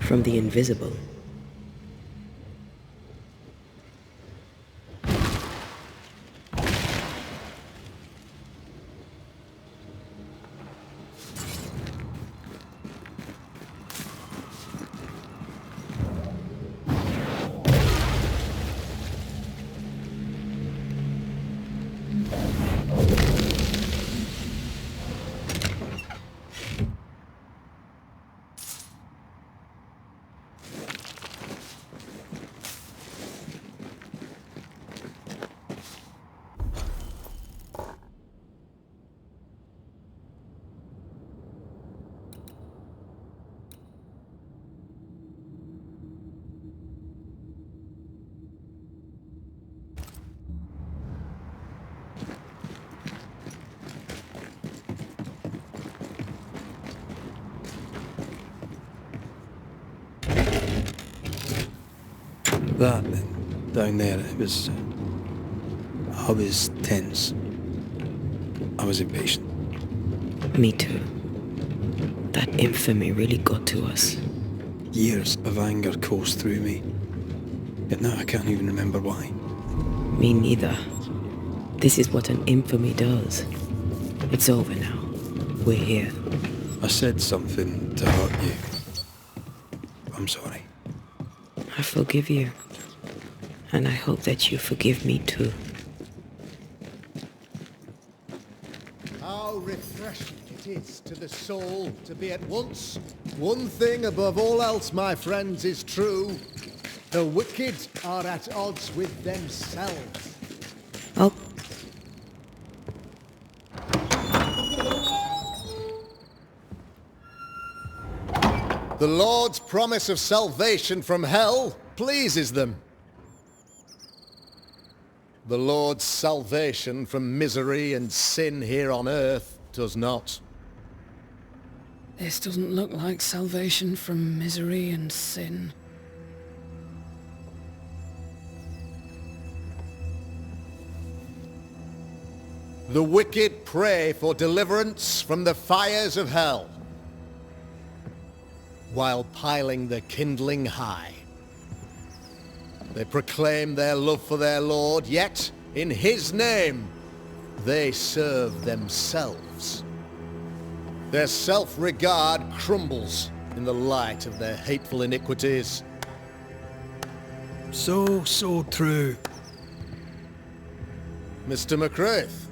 From the invisible. That down there, it was... I was tense. I was impatient. Me too. That infamy really got to us. Years of anger coursed through me. Yet now I can't even remember why. Me neither. This is what an infamy does. It's over now. We're here. I said something to hurt you. I'm sorry. I forgive you. And I hope that you forgive me too. How refreshing it is to the soul to be at once. One thing above all else, my friends, is true. The wicked are at odds with themselves. Oh. The Lord's promise of salvation from hell pleases them. The Lord's salvation from misery and sin here on earth does not. This doesn't look like salvation from misery and sin. The wicked pray for deliverance from the fires of hell, while piling the kindling high. They proclaim their love for their Lord, yet, in his name, they serve themselves. Their self-regard crumbles in the light of their hateful iniquities. So true. Mr. McCraith,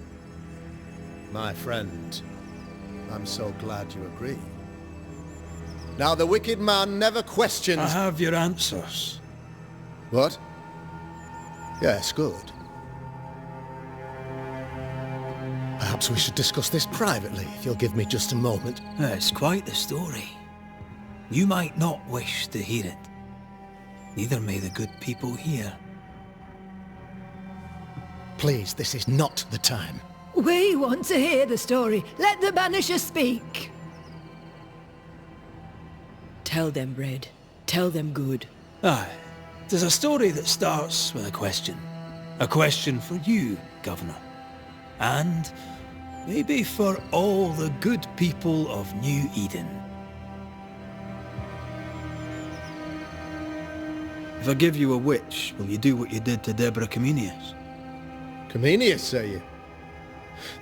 my friend, I'm so glad you agree. Now the wicked man never questions... I have your answers. What? Yes, good. Perhaps we should discuss this privately, if you'll give me just a moment. It's quite the story. You might not wish to hear it. Neither may the good people here. Please, this is not the time. We want to hear the story. Let the Banisher speak. Tell them, Red. Tell them good. Aye. There's a story that starts with a question. A question for you, Governor. And maybe for all the good people of New Eden. If I give you a witch, will you do what you did to Deborah Comenius? Comenius, say you?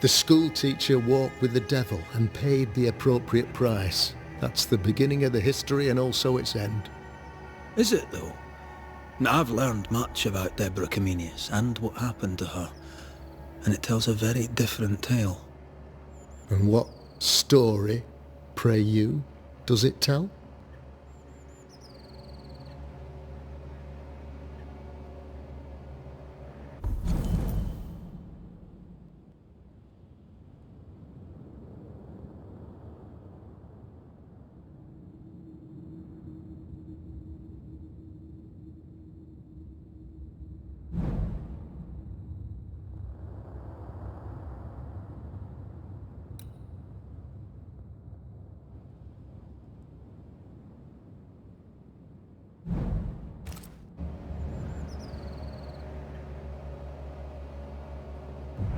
The school teacher walked with the devil and paid the appropriate price. That's the beginning of the history and also its end. Is it, though? Now, I've learned much about Deborah Comenius and what happened to her, and it tells a very different tale. And what story, pray you, does it tell?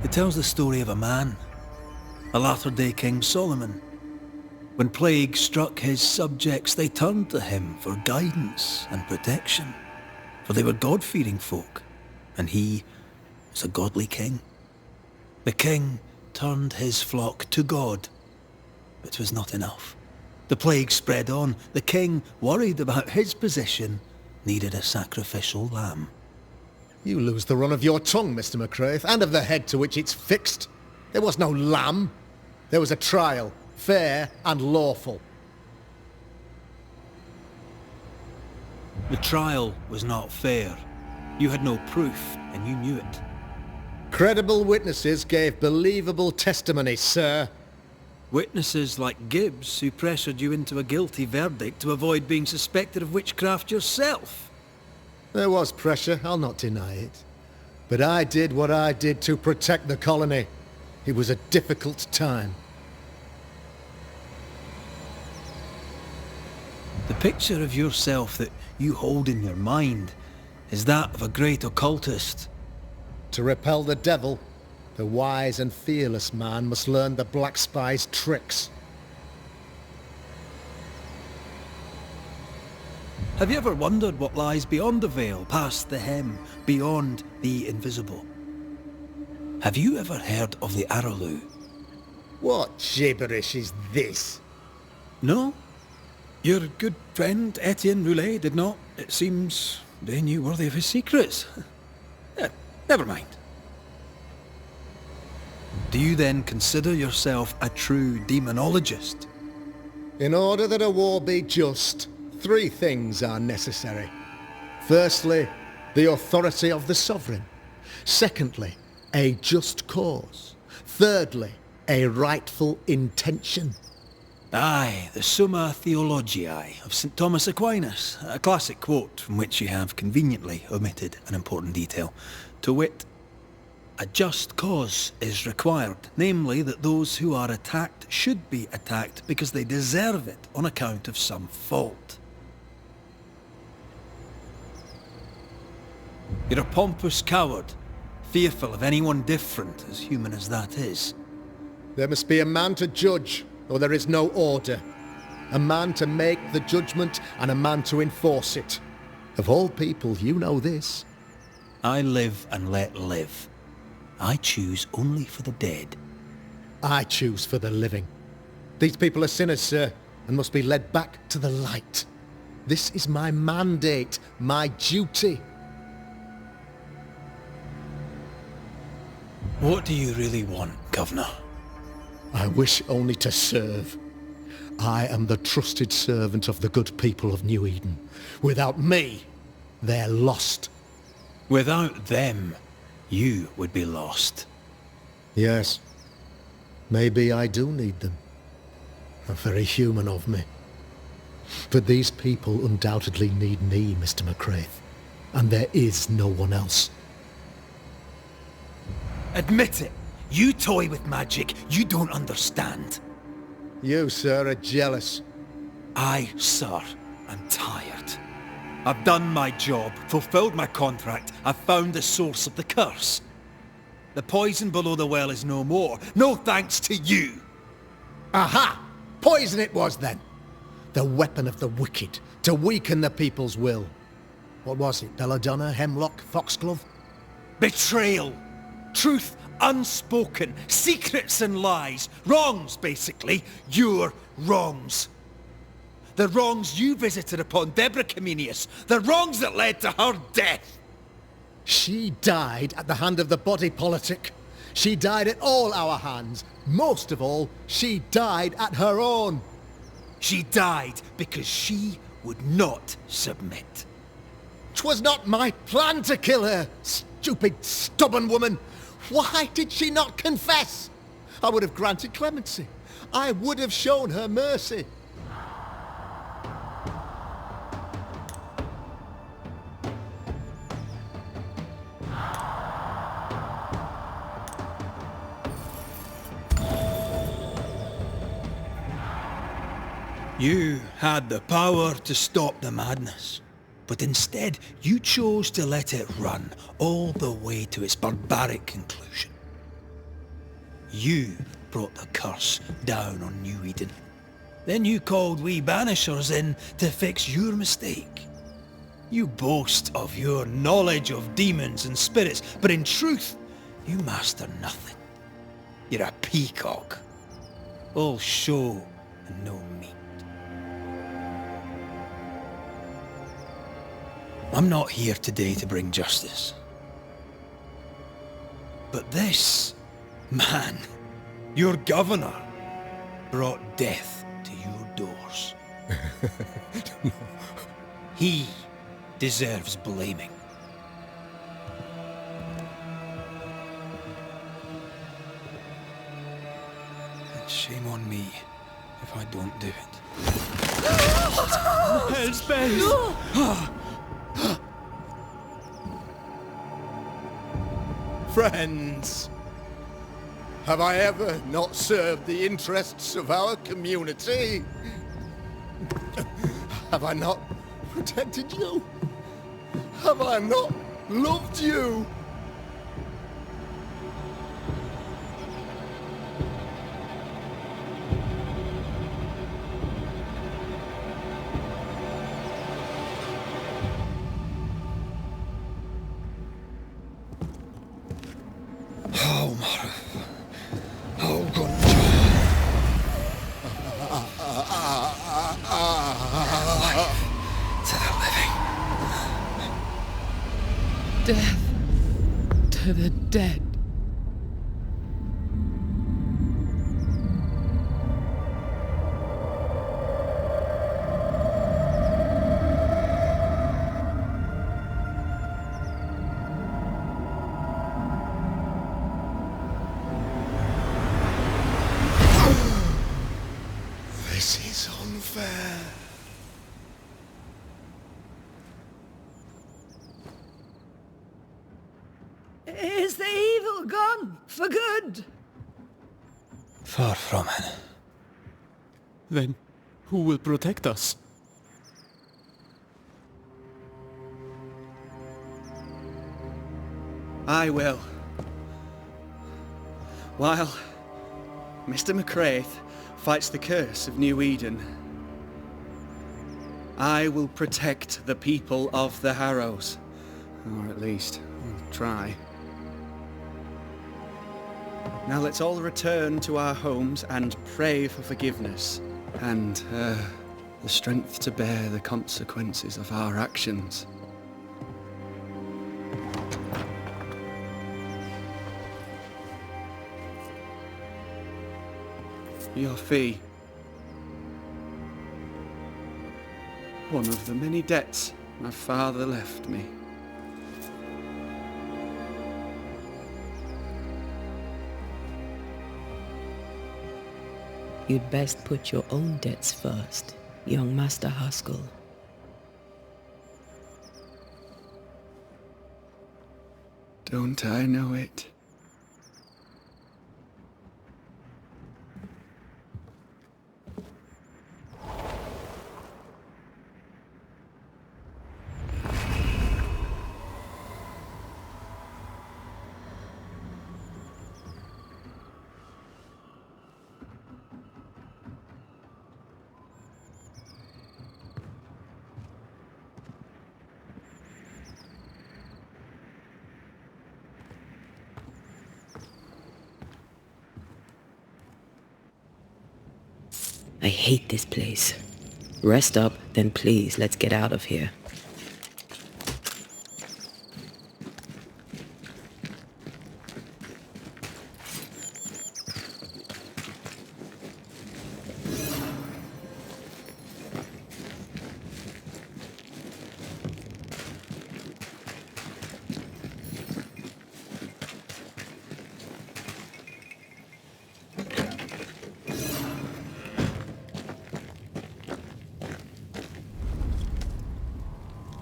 It tells the story of a man, a latter-day King Solomon. When plague struck his subjects, they turned to him for guidance and protection, for they were God-fearing folk, and he was a godly king. The king turned his flock to God, but it was not enough. The plague spread on. The king, worried about his position, needed a sacrificial lamb. You lose the run of your tongue, Mr. McCraith, and of the head to which it's fixed. There was no lamb. There was a trial, fair and lawful. The trial was not fair. You had no proof, and you knew it. Credible witnesses gave believable testimony, sir. Witnesses like Gibbs, who pressured you into a guilty verdict to avoid being suspected of witchcraft yourself. There was pressure, I'll not deny it. But I did what I did to protect the colony. It was a difficult time. The picture of yourself that you hold in your mind is that of a great occultist. To repel the devil, the wise and fearless man must learn the Black Spy's tricks. Have you ever wondered what lies beyond the veil, past the hem, beyond the invisible? Have you ever heard of the Araloo? What gibberish is this? No? Your good friend Etienne Roulet did not. It seems they knew worthy of his secrets. Never mind. Do you then consider yourself a true demonologist? In order that a war be just, 3 things are necessary. Firstly, the authority of the sovereign. Secondly, a just cause. Thirdly, a rightful intention. Aye, the Summa Theologiae of St. Thomas Aquinas, a classic quote from which you have conveniently omitted an important detail, to wit, a just cause is required, namely that those who are attacked should be attacked because they deserve it on account of some fault. You're a pompous coward, fearful of anyone different, as human as that is. There must be a man to judge, or there is no order. A man to make the judgment and a man to enforce it. Of all people, you know this. I live and let live. I choose only for the dead. I choose for the living. These people are sinners, sir, and must be led back to the light. This is my mandate, my duty. What do you really want, Governor? I wish only to serve. I am the trusted servant of the good people of New Eden. Without me, they're lost. Without them, you would be lost. Yes. Maybe I do need them. Very human of me. But these people undoubtedly need me, Mr. McCraith. And there is no one else. Admit it! You toy with magic you don't understand. You, sir, are jealous. I, sir, am tired. I've done my job, fulfilled my contract, I've found the source of the curse. The poison below the well is no more, no thanks to you! Aha! Poison it was then! The weapon of the wicked, to weaken the people's will. What was it, belladonna, hemlock, foxglove? Betrayal! Truth unspoken, secrets and lies, wrongs basically, your wrongs. The wrongs you visited upon Deborah Comenius, the wrongs that led to her death. She died at the hand of the body politic. She died at all our hands. Most of all, she died at her own. She died because she would not submit. 'Twas not my plan to kill her, stupid, stubborn woman. Why did she not confess? I would have granted clemency. I would have shown her mercy. You had the power to stop the madness, but instead you chose to let it run all the way to its barbaric conclusion. You brought the curse down on New Eden. Then you called we Banishers in to fix your mistake. You boast of your knowledge of demons and spirits, but in truth, you master nothing. You're a peacock. All show and no meat. I'm not here today to bring justice. But this man, your governor, brought death to your doors. He deserves blaming. And shame on me if I don't do it. Hell's bells! Friends, have I ever not served the interests of our community? Have I not protected you? Have I not loved you? Death to the dead. Is the evil gone for good? Far from it. Then who will protect us? I will. While Mr. McCraith fights the curse of New Eden, I will protect the people of the Harrows. Or at least, I'll try. Now let's all return to our homes and pray for forgiveness and the strength to bear the consequences of our actions. Your fee. One of the many debts my father left me. You'd best put your own debts first, young Master Haskell. Don't I know it? I hate this place. Rest up, then please, let's get out of here.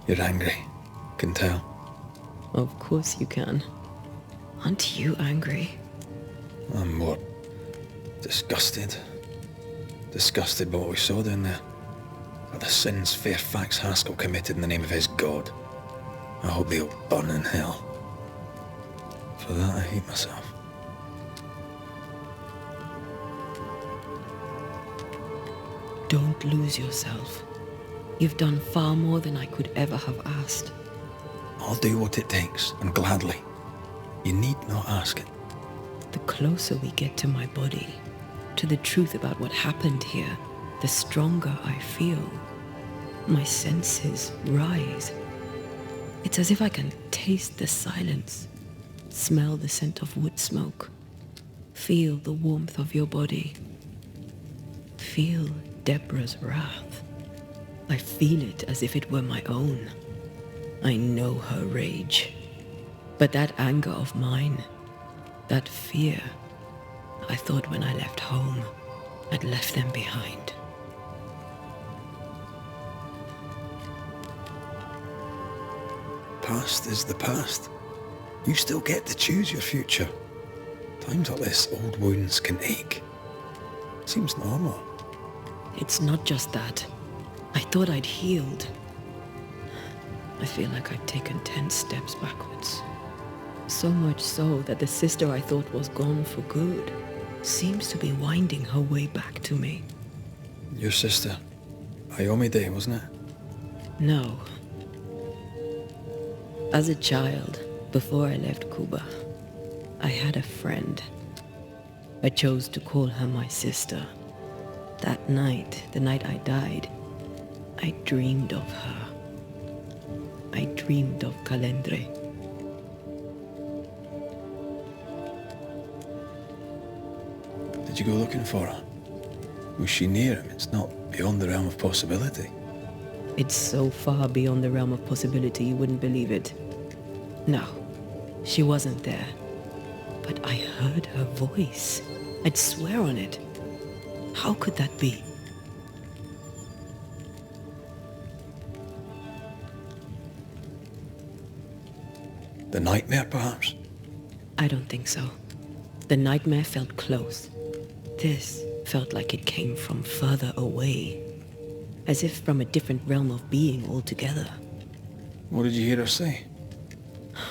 You're angry. Can tell. Of course you can. Aren't you angry? I'm more disgusted. Disgusted by what we saw down there. By the sins Fairfax Haskell committed in the name of his god. I hope they'll burn in hell. For that I hate myself. Don't lose yourself. You've done far more than I could ever have asked. I'll do what it takes, and gladly. You need not ask it. The closer we get to my body, to the truth about what happened here, the stronger I feel. My senses rise. It's as if I can taste the silence, smell the scent of wood smoke, feel the warmth of your body, feel Deborah's wrath. I feel it as if it were my own. I know her rage. But that anger of mine, that fear, I thought when I left home, I'd left them behind. Past is the past. You still get to choose your future. Times like this, old wounds can ache. Seems normal. It's not just that. I thought I'd healed. I feel like I've taken 10 steps backwards. So much so that the sister I thought was gone for good seems to be winding her way back to me. Your sister, Ayomide, wasn't it? No. As a child, before I left Cuba, I had a friend. I chose to call her my sister. That night, the night I died, I dreamed of her. I dreamed of Calendre. Did you go looking for her? Was she near him? It's not beyond the realm of possibility. It's so far beyond the realm of possibility you wouldn't believe it. No, she wasn't there. But I heard her voice. I'd swear on it. How could that be? The nightmare, perhaps? I don't think so. The nightmare felt close. This felt like it came from further away. As if from a different realm of being altogether. What did you hear her say?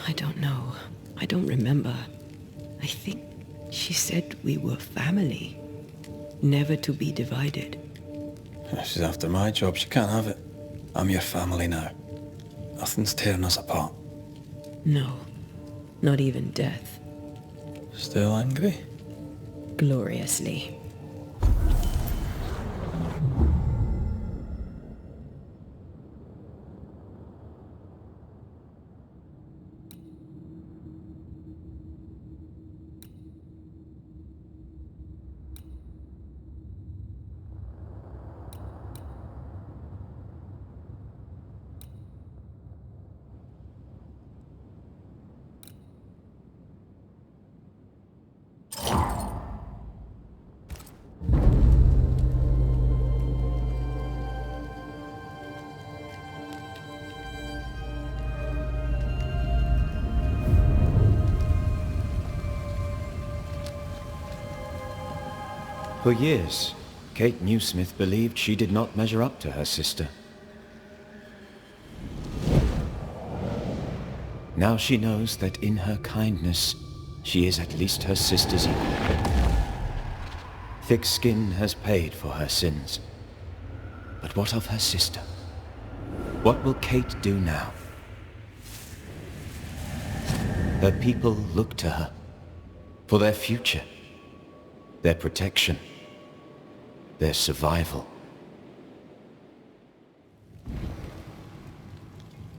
I don't know. I don't remember. I think she said we were family. Never to be divided. She's after my job. She can't have it. I'm your family now. Nothing's tearing us apart. No. Not even death. Still angry? Gloriously. For years, Kate Newsmith believed she did not measure up to her sister. Now she knows that in her kindness, she is at least her sister's equal. Thick skin has paid for her sins. But what of her sister? What will Kate do now? Her people look to her for their future, their protection, their survival.